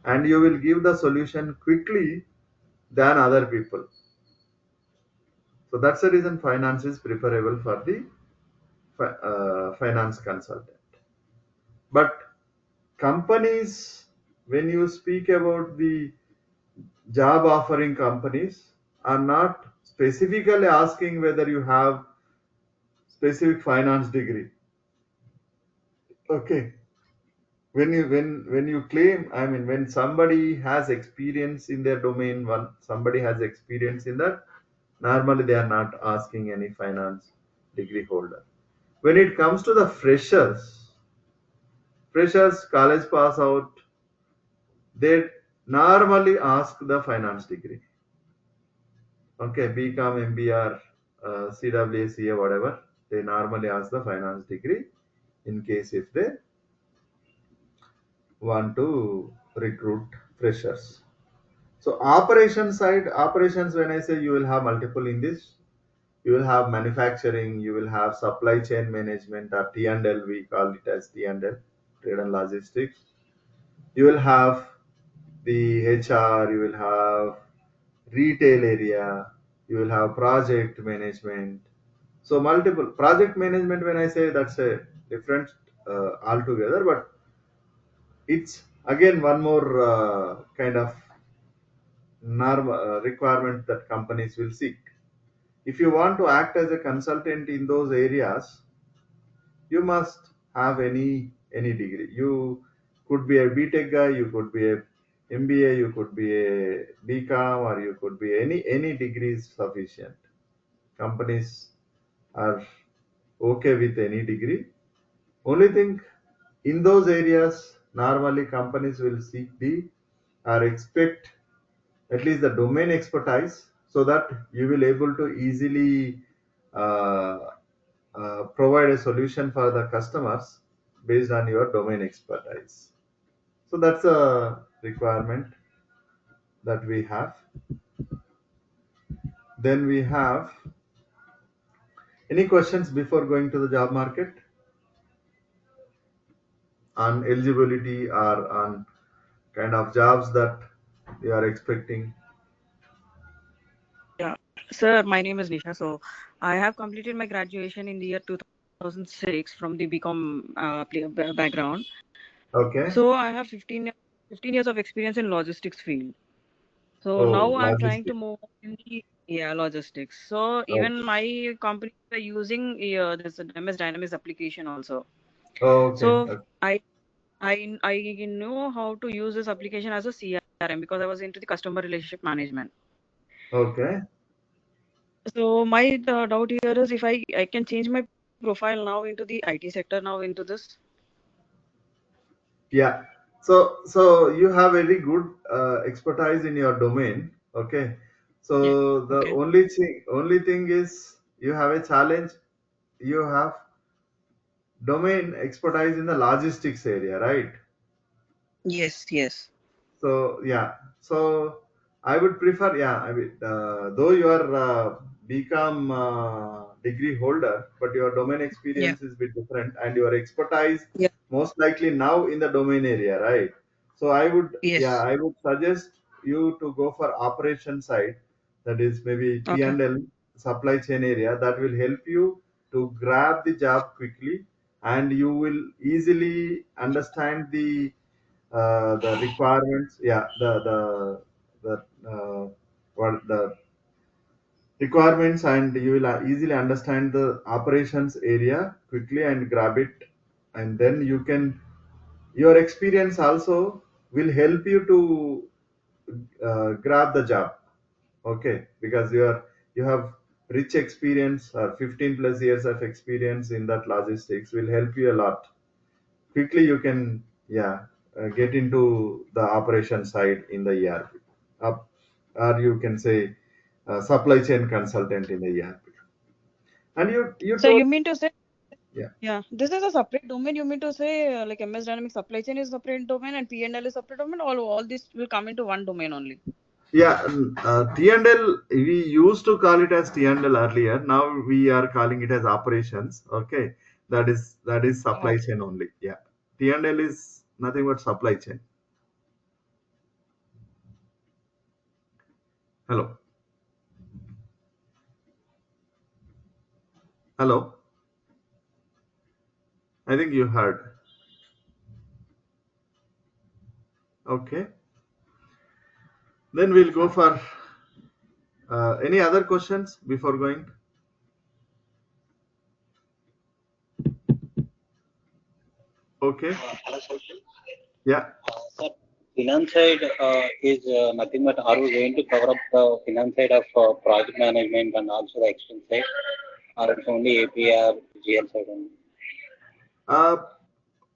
and you will give the solution quickly than other people. So that's the reason finance is preferable for the finance consultant. But companies, when you speak about the job offering companies, are not specifically asking whether you have specific finance degree. Okay. When you claim, I mean, when somebody has experience in their domain, one somebody has experience in that, normally they are not asking any finance degree holder. When it comes to the freshers college pass out, they normally ask the finance degree. Okay, BCom, MBR, CWA, whatever, they normally ask the finance degree in case if they want to recruit freshers. So operations side, operations, when I say, you will have multiple in this. You will have manufacturing, you will have supply chain management, or T&L, we call it as T&L, trade and logistics. You will have the HR, you will have retail area, you will have project management. So multiple project management, when I say, that's a different altogether, but it's again one more kind of requirement that companies will seek. If you want to act as a consultant in those areas, you must have any degree. You could be a BTech guy, you could be a MBA, you could be a BCom, or you could be any degree is sufficient. Companies are okay with any degree. Only thing, in those areas, normally companies will seek the or expect at least the domain expertise, so that you will able to easily uh, provide a solution for the customers based on your domain expertise. So that's a requirement that we have. Then we have any questions before going to the job market on eligibility or on kind of jobs that you are expecting?
Yeah, sir, my name is Nisha. So I have completed my graduation in the year 2006 from the BCom background.
Okay.
So I have 15 years of experience in logistics field. So
Oh,
now I'm trying to
logistics.
move in the logistics. So even
Okay.
my company are using this MS Dynamics application also.
Okay.
So
Okay.
I know how to use this application as a CRM because I was into the customer relationship management.
Okay.
So my doubt here is if I can change my profile now into the IT sector now into this.
Yeah. So you have very good expertise in your domain. Okay.
Yeah.
So the
Okay.
only thing is, you have a challenge. You have domain expertise in the logistics area, right?
Yes. Yes.
So yeah, so I would prefer, yeah, I mean, though you are BCom degree holder, but your domain
Yeah.
experience is bit different, and your expertise
Yeah.
most likely now in the domain area, right? So yeah,
Yes.
I would suggest you to go for operation side, that is maybe T
Okay.
and L, supply chain area. That will help you to grab the job quickly, and you will easily understand the requirements, yeah, the what the requirements, and you will easily understand the operations area quickly and grab it, and then you can, your experience also will help you to grab the job. Okay, because you have rich experience, 15 plus years of experience in that logistics will help you a lot. Quickly you can, yeah, get into the operation side in the ERP, up, or you can say supply chain consultant in the ERP. And you
So
told,
you mean to say,
yeah,
yeah, this is a separate domain. You mean to say, like MS Dynamics supply chain is separate domain and P&L is separate domain. All this will come into one domain only.
yeah. T&L, we used to call it as T&L earlier. Now we are calling it as operations. Okay, that is supply
Okay.
chain only. Yeah, T&L is nothing but supply chain. Hello, hello. I think you heard. Okay, then we'll go for any other questions before going. Okay,
Hello, sir.
yeah.
Sir, finance side is nothing but are we going to cover up the finance side of project management and also the expense side, or it's only APR, GL side only?
Uh,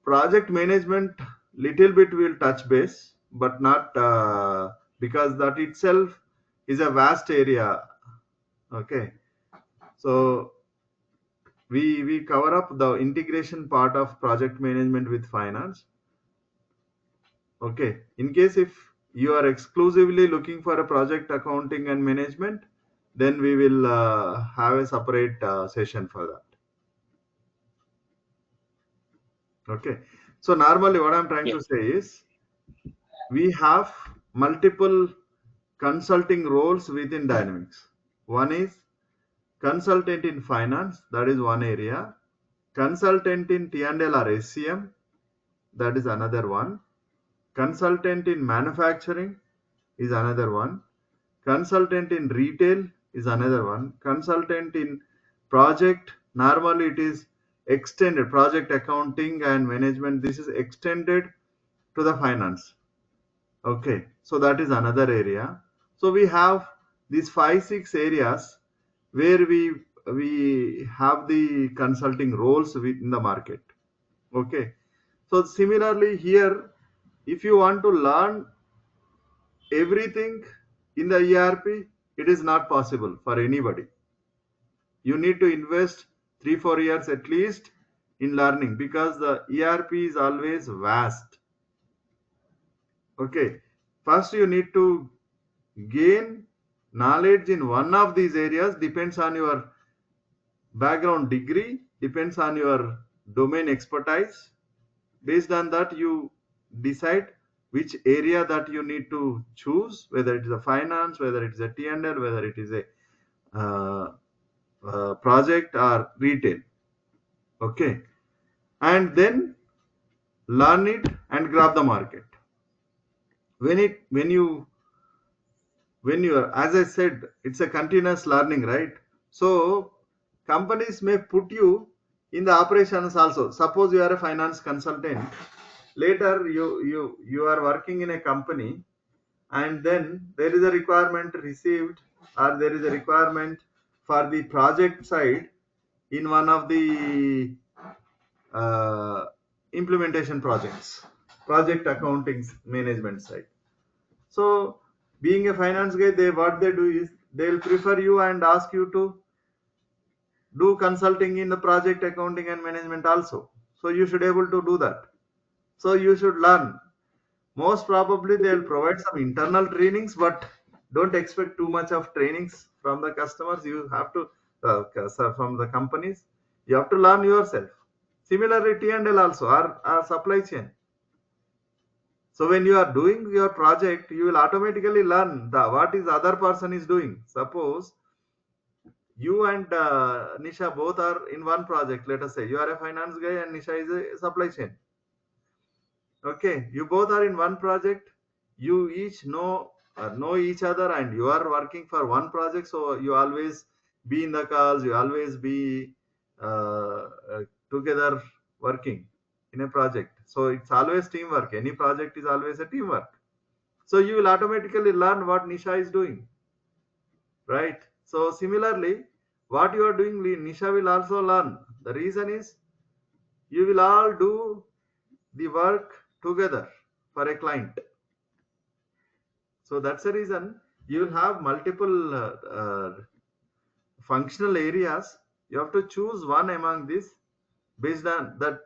Project management, little bit will touch base, but not because that itself is a vast area. Okay, so we cover up the integration part of project management with finance. Okay, in case if you are exclusively looking for a project accounting and management, then we will have a separate session for that. Okay, so normally what I'm trying
Yes.
to say is we have multiple consulting roles within Dynamics. One is consultant in finance, that is one area. Consultant in T&L or SCM, that is another one. Consultant in manufacturing is another one. Consultant in retail is another one. Consultant in project, normally it is extended project accounting and management. This is extended to the finance. Okay, so that is another area. So we have these five, six areas where we have the consulting roles in the market. Okay, so similarly here, if you want to learn everything in the ERP, it is not possible for anybody. You need to invest 3 4 years at least in learning because the ERP is always vast. Okay, first you need to gain knowledge in one of these areas, depends on your background degree, depends on your domain expertise. Based on that you decide which area that you need to choose, whether it is a finance, whether it is a T&L, whether it is a uh, project or retail. Okay, and then learn it and grab the market. When you are, as I said, it's a continuous learning, right? So companies may put you in the operations also. Suppose you are a finance consultant, later you are working in a company, and then there is a requirement received, or there is a requirement for the project side in one of the uh, implementation projects, project accounting management side. So, being a finance guy, they what they do is they'll prefer you and ask you to do consulting in the project accounting and management also. So you should able to do that. So you should learn. Most probably they'll provide some internal trainings, but don't expect too much of trainings from the customers. You have to from the companies. You have to learn yourself. Similarly, T&L also, our supply chain. So when you are doing your project, you will automatically learn the what is other person is doing. Suppose you and Nisha both are in one project. Let us say you are a finance guy and Nisha is a supply chain. Okay, you both are in one project. You each know each other, and you are working for one project. So you always be in the calls. You always be together working in a project. So it's always teamwork. Any project is always a teamwork. So you will automatically learn what Nisha is doing, right? So similarly, what you are doing, Nisha will also learn. The reason is you will all do the work together. for a client. So that's the reason you will have multiple functional areas. You have to choose one among these. Based on that,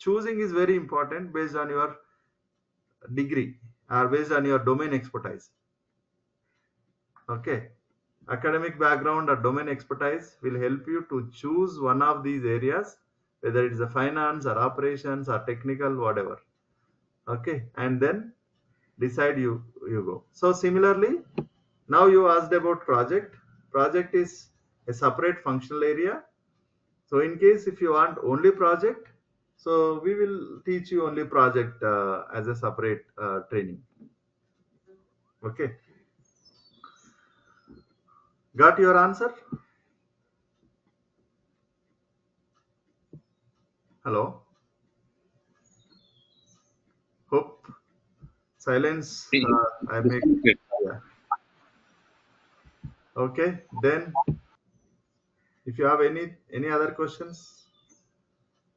choosing is very important based on your degree or based on your domain expertise. Okay, academic background or domain expertise will help you to choose one of these areas, whether it is a finance or operations or technical, whatever. Okay, and then decide you go. So similarly, now you asked about project. Project is a separate functional area. So in case if you want only project, so we will teach you only project as a separate training. Okay, got your answer? Hello, hope silence. I make, yeah. Okay, then if you have any other questions,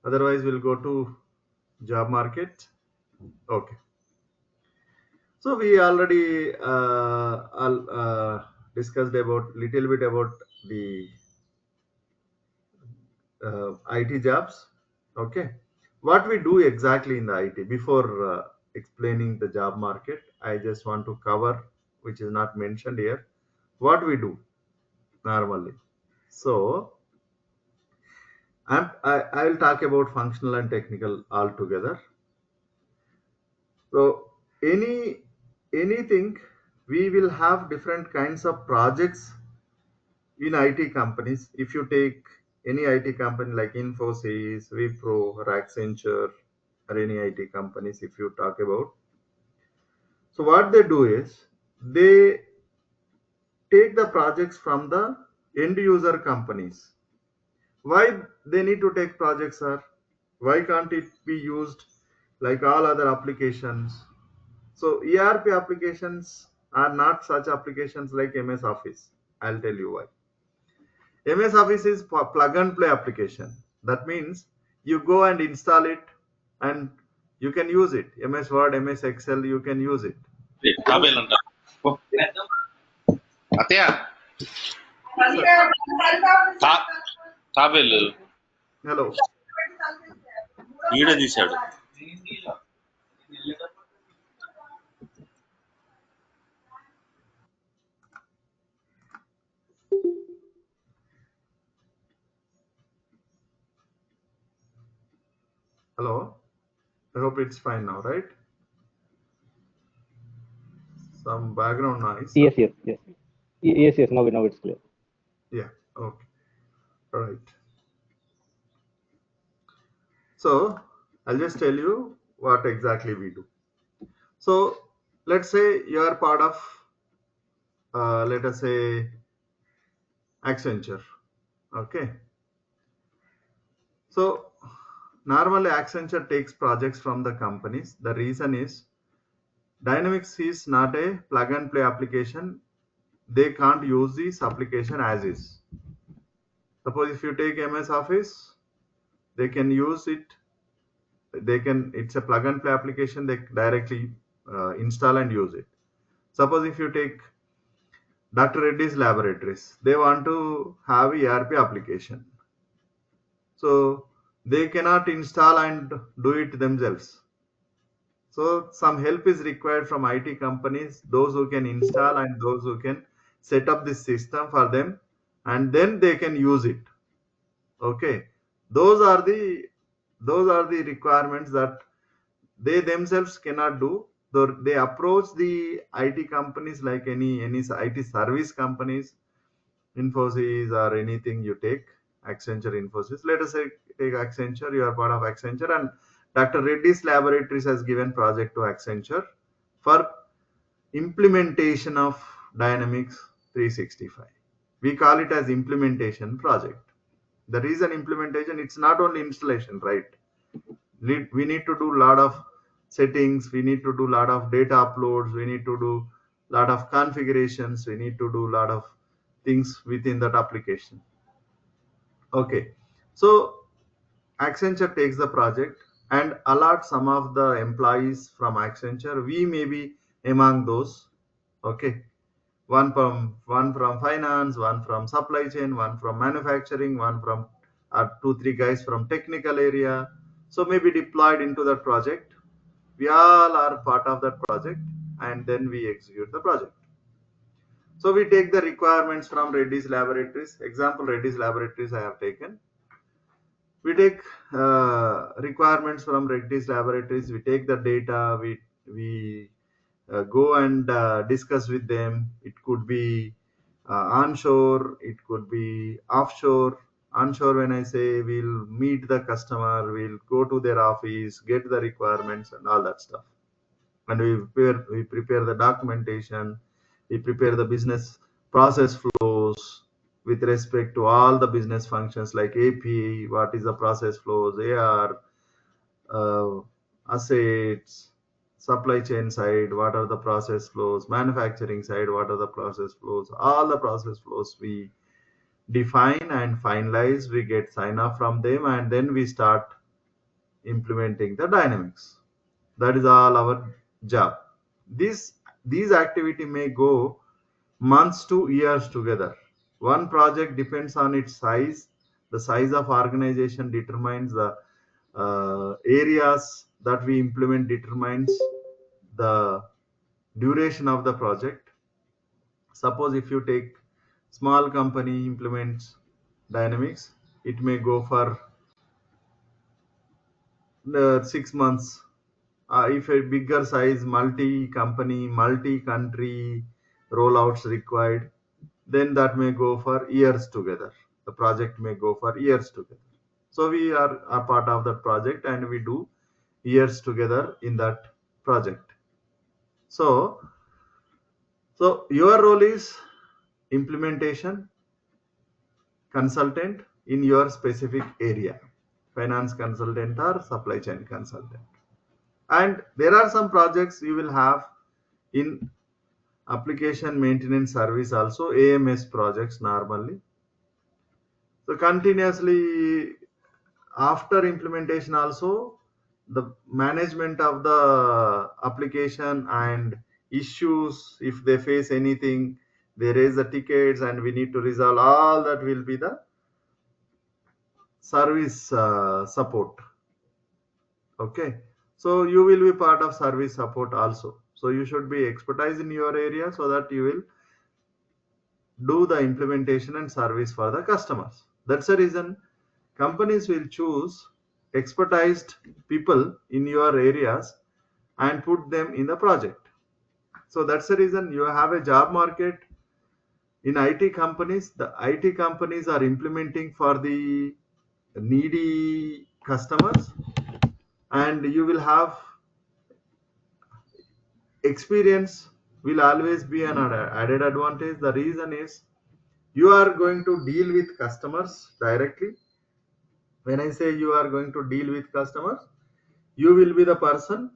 otherwise we'll go to job market. Okay. So we already discussed about little bit about the IT jobs. Okay, what we do exactly in the IT before explaining the job market, I just want to cover which is not mentioned here. What we do normally. So I will talk about functional and technical altogether. So anything we will have different kinds of projects in IT companies. If you take any IT company like Infosys, Wipro, or Accenture, or any IT companies, if you talk about, so what they do is they take the projects from the end user companies. Why they need to take projects, sir? Why can't it be used like all other applications? So ERP applications are not such applications like MS Office. I'll tell you why. MS Office is plug and play application. That means you go and install it and you can use it. MS Word, MS Excel, you can use it.
తాబేలు అంట ఓ, అత్తయ్య తా- తాబేలు
Hello.
Video తీశాడు.
Hello. I hope it's fine now, right? Some background noise.
Yes, yes, yes. Yes, yes. Now it's clear.
Yeah. Okay. All right. So I'll just tell you what exactly we do. So let's say you are part of, let us say, Accenture. Okay. So normally Accenture takes projects from the companies. The reason is Dynamics is not a plug and play application. They can't use this application as is. Suppose if you take MS Office, they can use it. It's a plug and play application. They directly install and use it. Suppose if you take Dr. Reddy's Laboratories, they want to have ERP application. So they cannot install and do it themselves. So some help is required from IT companies, those who can install and those who can set up this system for them, and then they can use it. Okay, those are the requirements that they themselves cannot do. Though they approach the IT companies like any IT service companies, Infosys or anything you take, Accenture, Infosys. Let us say take Accenture, you are part of Accenture, and Dr. Reddy's Laboratories has given project to Accenture for implementation of Dynamics 365. We call it as implementation project. The reason implementation, it's not only installation, right? We need to do a lot of settings, we need to do a lot of data uploads, we need to do a lot of configurations, we need to do a lot of things within that application. Okay, so Accenture takes the project and allot some of the employees from Accenture. We may be among those. Okay, one from finance, one from supply chain, one from manufacturing, one from two three guys from technical area. So maybe deployed into that project. We all are part of that project, and then we execute the project. So we take the requirements from Reddy's Laboratories. Example, Reddy's Laboratories I have taken. We take requirements from Reddy's Laboratories. We take the data. We go and discuss with them. It could be onshore. It could be offshore. Onshore, when I say, we'll meet the customer, we'll go to their office, get the requirements and all that stuff, and we prepare the documentation, we prepare the business process flows with respect to all the business functions like AP, what is the process flows, AR, uh, assets, supply chain side, what are the process flows, manufacturing side, what are the process flows, all the process flows we define and finalize, we get sign off from them, and then we start implementing the dynamics. That is all our job. These activity may go months to years together. One project depends on its size. The size of organization determines the areas that we implement, determines the duration of the project. Suppose if you take small company implements dynamics, it may go for 6 months. If a bigger size multi-company, multi-country rollouts required, then that may go for years together. The project may go for years together. So we are a part of that project and we do years together in that project. So your role is implementation consultant in your specific area, finance consultant or supply chain consultant. And there are some projects you will have in application maintenance service also, AMS projects normally. So continuously after implementation also, the management of the application and issues, if they face anything, they raise the tickets and we need to resolve, all that will be the service support. Okay, so you will be part of service support also. So you should be expertise in your area so that you will do the implementation and service for the customers. That's the reason companies will choose expertised people in your areas and put them in the project. So that's the reason you have a job market in IT companies. The IT companies are implementing for the needy customers, and you will have experience will always be an added advantage. The reason is you are going to deal with customers directly. When I say you are going to deal with customers, you will be the person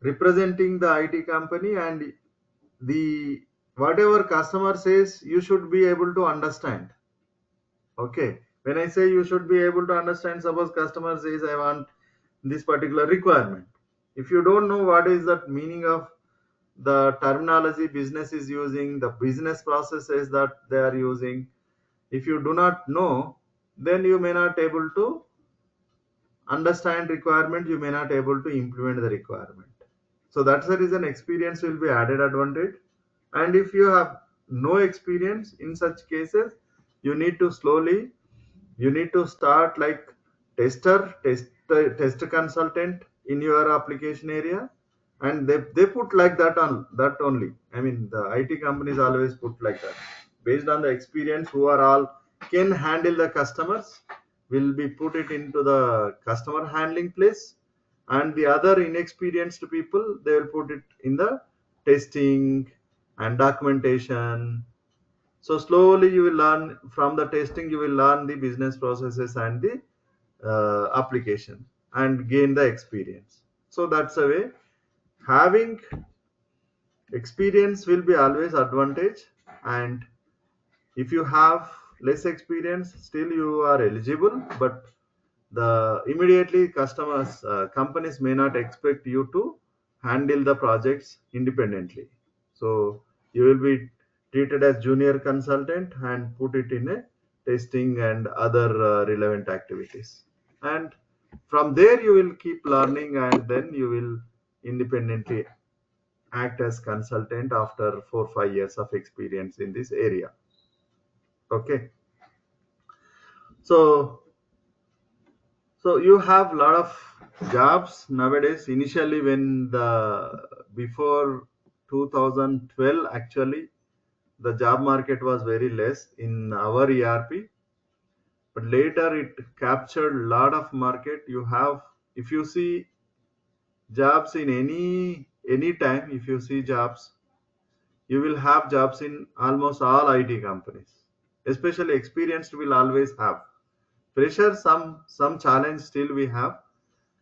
representing the IT company, and the whatever customer says you should be able to understand. Okay, when I say you should be able to understand, suppose customer says I want this particular requirement. If you don't know what is that meaning of the terminology business is using, the business processes that they are using, if you do not know, then you may not able to understand requirement, you may not able to implement the requirement. So that's the reason experience will be added advantage. And if you have no experience in such cases, you need to slowly, you need to start like test consultant in your application area, and they put like that on that only. I mean, the IT companies always put like that based on the experience, who are all can handle the customers will be put it into the customer handling place, and the other inexperienced people they will put it in the testing and documentation. So slowly you will learn from the testing, you will learn the business processes and the application and gain the experience. So that's a way. Having experience will be always advantage, and if you have less experience, still you are eligible, but the immediately customers companies may not expect you to handle the projects independently. So you will be treated as junior consultant and put it in a testing and other relevant activities, and from there you will keep learning, and then you will independently act as consultant after 4 5 years of experience in this area. Okay. So So you have a lot of jobs nowadays. Initially, when the before 2012, actually, the job market was very less in our ERP, but later it captured a lot of market. You have, if you see jobs in any time, if you see jobs, you will have jobs in almost all IT companies. Especially experienced will always have. Pressure, some challenge still we have.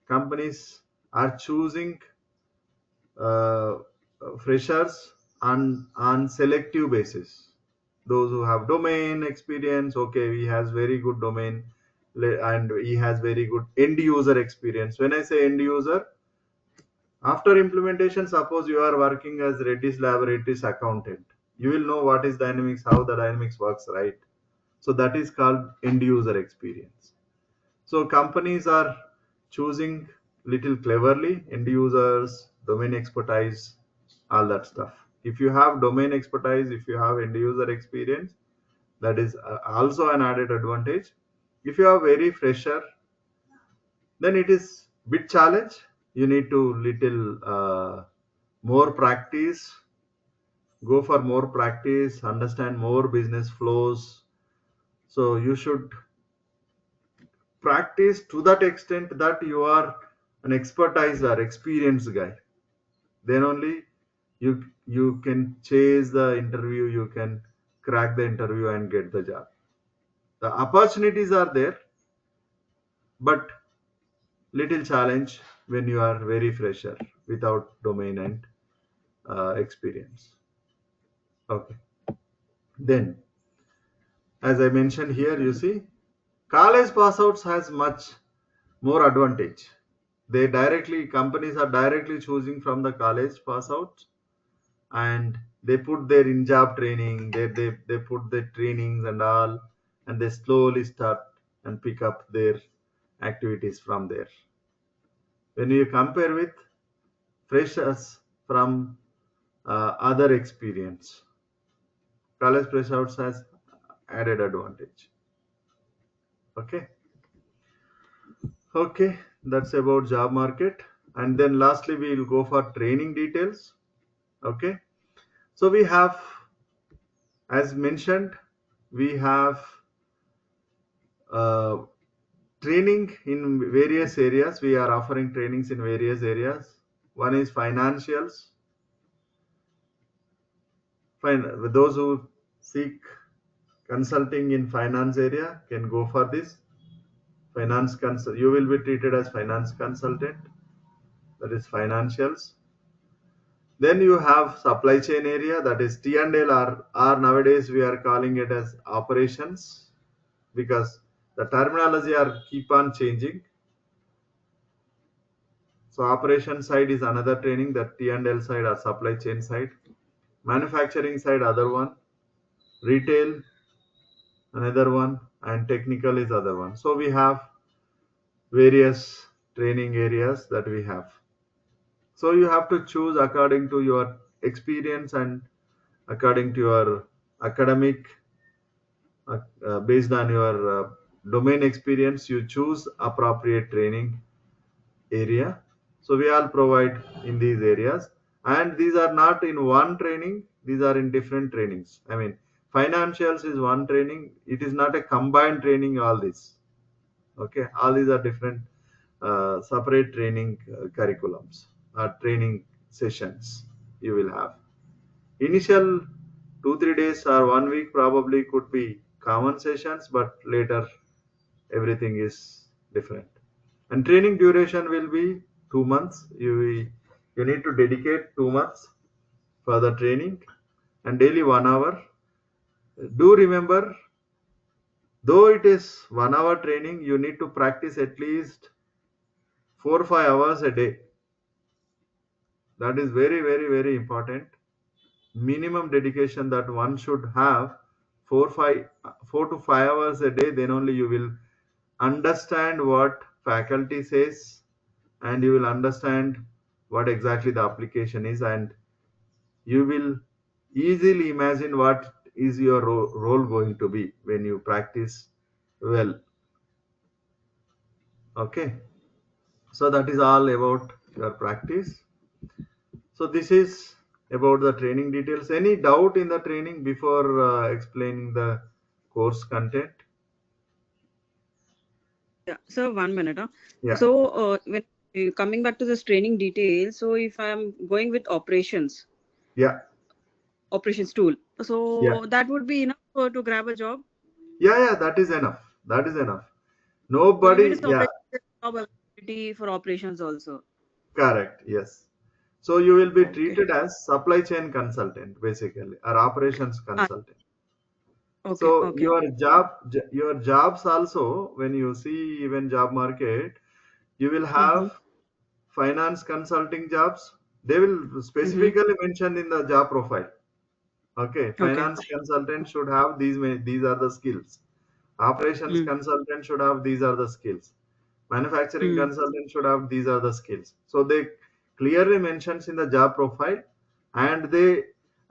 Companies are choosing uh, freshers on selective basis. Those who have domain experience, okay, he has very good domain, and he has very good end user experience. When I say end user, after implementation, suppose you are working as Reddy's Laboratories accountant, you will know what is Dynamics, how the Dynamics works, right? So that is called end user experience. So companies are choosing little cleverly end users, domain expertise, all that stuff. If you have domain expertise, if you have end user experience, that is also an added advantage. If you are very fresher, then it is bit challenge. You need to little more practice, go for more practice, understand more business flows. So you should practice to that extent that you are an expertise or experienced guy. Then only you can chase the interview, you can crack the interview and get the job. The opportunities are there, but little challenge when you are very fresher without domain and experience. Okay. Then, as I mentioned here, you see college pass outs has much more advantage. They directly, companies are directly choosing from the college pass out, and they put their in job training, they put their trainings and all, and they slowly start and pick up their activities from there. When you compare with freshers from other experience, college fresh outs has added advantage. Okay. Okay, that's about job market. And then lastly, we will go for training details. Okay, so we have, as mentioned, we have uh, training in various areas. We are offering trainings in various areas. One is financials. Those who seek consulting in finance area can go for this. You will be treated as finance consultant. That is financials. Then you have supply chain area, that is T&L, or nowadays we are calling it as operations, because the terminology are keep on changing. So operation side is another training, that T&L side or supply chain side. Manufacturing side other one, retail another one, and technical is other one. So we have various training areas that we have. So you have to choose according to your experience and according to your academic, based on your domain experience, you choose appropriate training area. So we all provide in these areas, and these are not in one training, these are in different trainings. I mean, financials is one training, it is not a combined training, all this. Okay, all these are different separate training curriculums or training sessions you will have. Initial 2 3 days or 1 week probably could be common sessions, but later everything is different. And training duration will be 2 months. You need to dedicate 2 months for the training, and daily 1 hour. Do remember, Though it is 1 hour training, you need to practice at least 4 or 5 hours a day. That is very, very, very important. Minimum dedication that one should have, 4 to 5 hours a day. Then only you will understand what faculty says, and you will understand what exactly the application is, and you will easily imagine what is your role going to be when you practice well. Okay, so that is all about your practice. So this is about the training details. Any doubt in the training before explaining the course content?
Yeah. So 1 minute.
Yeah,
So when coming back to this training details, so if I'm going with
yeah,
operations tool,
yeah,
so that would be enough to grab a job.
yeah. That is enough. That is enough.
So you mean
Nobody.
to
Yeah,
operate job availability for operations also?
correct. Yes. So you will be
Okay.
treated as supply chain consultant basically, or operations
Ah,
consultant.
okay.
So
Okay.
your jobs also, when you see even job market, you will
Mm-hmm.
have finance consulting jobs. They will
Mm-hmm.
specifically mention in the job profile. Okay,
Okay.
finance consultant should have these are the skills. Operations
Mm.
consultant should have these are the skills. Manufacturing
Mm.
consultant should have these are the skills. So they clearly mentions in the job profile, and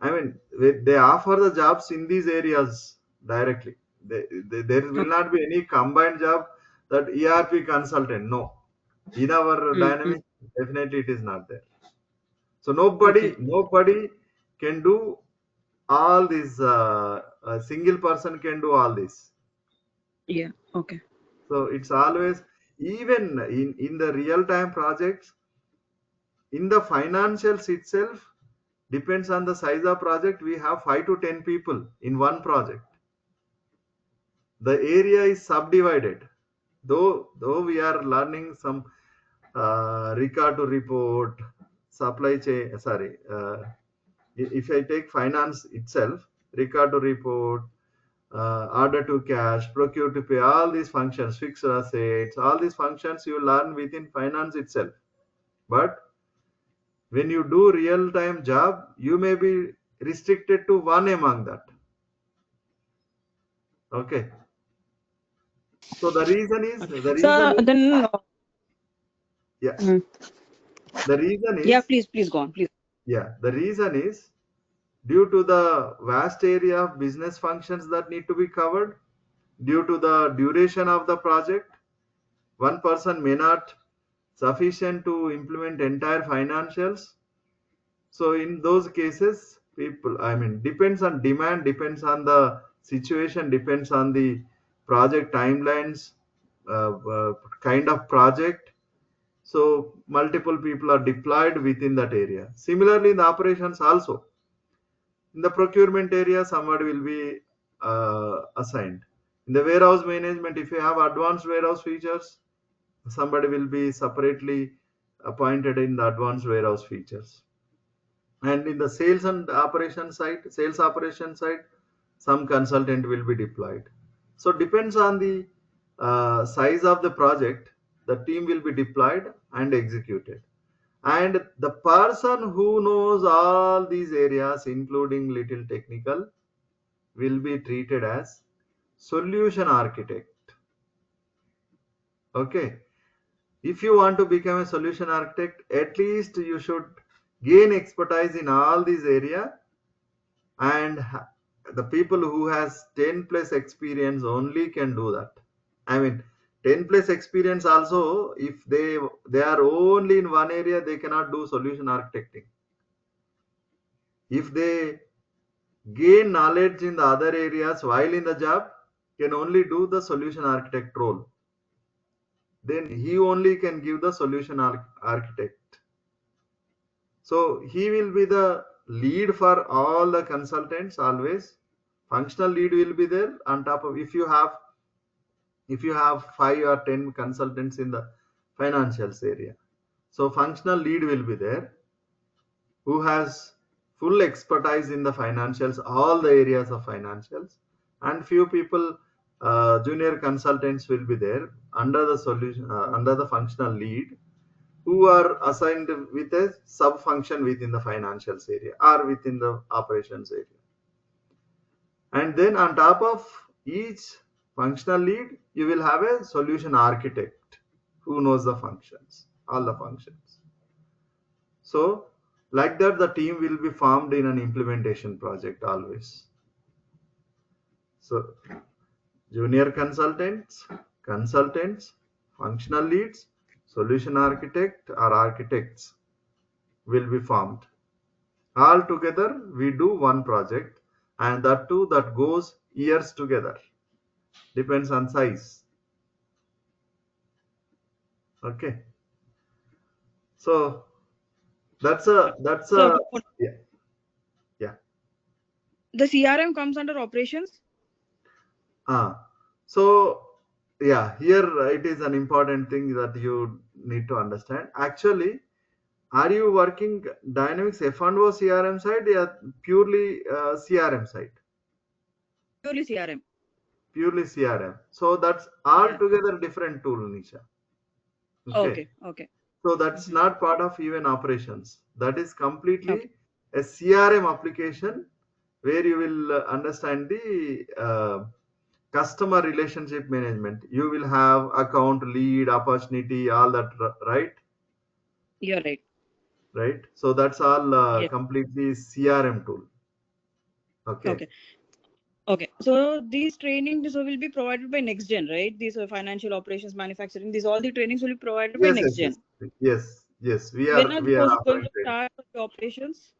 I mean, they offer the jobs in these areas directly. There will
Okay.
not be any combined job that ERP consultant. No, in our
Mm-hmm.
dynamic, definitely it is not there. So
Okay.
nobody can do all these. A single person can do all this.
Yeah. Okay.
So it's always, even in the real time projects, in the financials itself, depends on the size of project. We have 5 to 10 people in one project. The area is subdivided. Though we are learning some record to report, supply chain. Sorry, if I take finance itself, record to report, order to cash, procure to pay, all these functions, fixed assets, all these functions you learn within finance itself. But when you do real time job, you may be restricted to one among that. Okay. So the reason
So
is,
then,
yeah,
mm,
the reason
yeah,
is,
please go on, please.
yeah, the reason is due to the vast area of business functions that need to be covered, due to the duration of the project, one person may not sufficient to implement entire financials. So in those cases, people, I mean, depends on demand, depends on the situation, depends on the project timelines, kind of project. So multiple people are deployed within that area. Similarly, in the operations also, in the procurement area, somebody will be assigned. In the warehouse management, if you have advanced warehouse features, somebody will be separately appointed in the advanced warehouse features. And in the sales operation side, some consultant will be deployed. So depends on the size of the project, the team will be deployed and executed. And the person who knows all these areas, including little technical, will be treated as solution architect. Okay, if you want to become a solution architect, at least you should gain expertise in all these area, and the people who has 10 plus experience only can do that. I mean, 10 plus experience also, if they are only in one area, they cannot do solution architecting. If they gain knowledge in the other areas while in the job, can only do the solution architect role. Then he only can give the solution architect. So he will be the lead for all the consultants always. Functional lead will be there on top of, if you have 5 or 10 consultants in the financials area. So functional lead will be there who has full expertise in the financials, all the areas of financials, and few people junior consultants will be there under the solution under the functional lead, who are assigned with a sub function within the financials area or within the operations area. And then on top of each functional lead, you will have a solution architect who knows the functions, all the functions. So like that, the team will be formed in an implementation project always. So junior consultants, functional leads, solution architect or architects will be formed. All together, we do one project, and that too that goes years together. Depends on size. Okay, so that's
So
a yeah, yeah.
the CRM comes under operations.
So yeah, here it is an important thing that you need to understand. Actually, are you working Dynamics F&O CRM side, or purely CRM side?
Purely CRM.
Purely CRM. So that's
Yeah.
altogether different tool, Nisha. Okay.
Okay. Okay.
So that's
Mhm.
not part of even operations. That is
Okay.
completely a CRM application where you will understand the customer relationship management. You will have account, lead, opportunity, all that, right?
You're right.
Right. So that's all
Yes.
completely CRM tool. Okay.
Okay. Okay. So these trainings will be provided by Nexgen, right? These are financial operations, manufacturing. These all the trainings will be provided by
Yes, yes,
Nexgen.
yes, yes, yes. We
When
are
are the
we are
courses going
offering
to
training.
start the operations?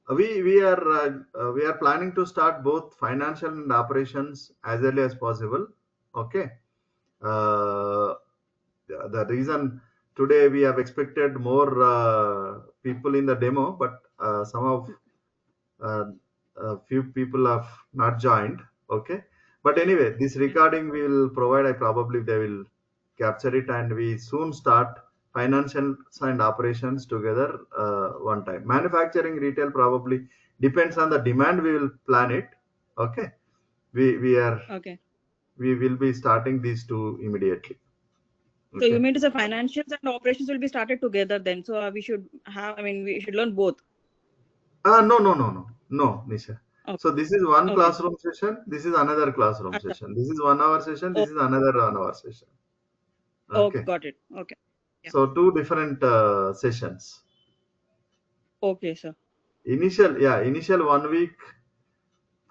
We are planning to start both financial and operations as early as possible. Okay. Uh, the reason today we have expected more people in the demo, but some of uh, a few people have not joined. Okay, but anyway, this
Okay.
recording we will provide. I probably they will capture it, and we soon start financial and operations together one time. Manufacturing, retail probably depends on the demand. We will plan it. Okay, we are
Okay.
we will be starting these two immediately.
So you
Okay.
mean to say financials and operations will be started together then? So we should have. I mean, we should learn both.
No, no, no, no, no, Nisha.
Okay.
So this is one
Okay.
classroom session. This is another classroom
Understood.
session. This is 1 hour session. This
Oh,
is another 1 hour session.
okay.
Okay.
Got it. Okay. Yeah.
So two different sessions.
Okay, sir.
Initial 1 week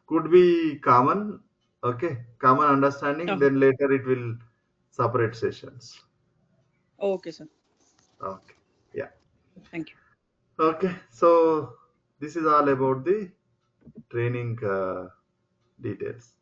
could be common. Okay, common understanding.
Uh-huh.
Then later it will separate sessions.
Okay, sir.
Okay. Yeah.
Thank you.
Okay. So this is all about the training details.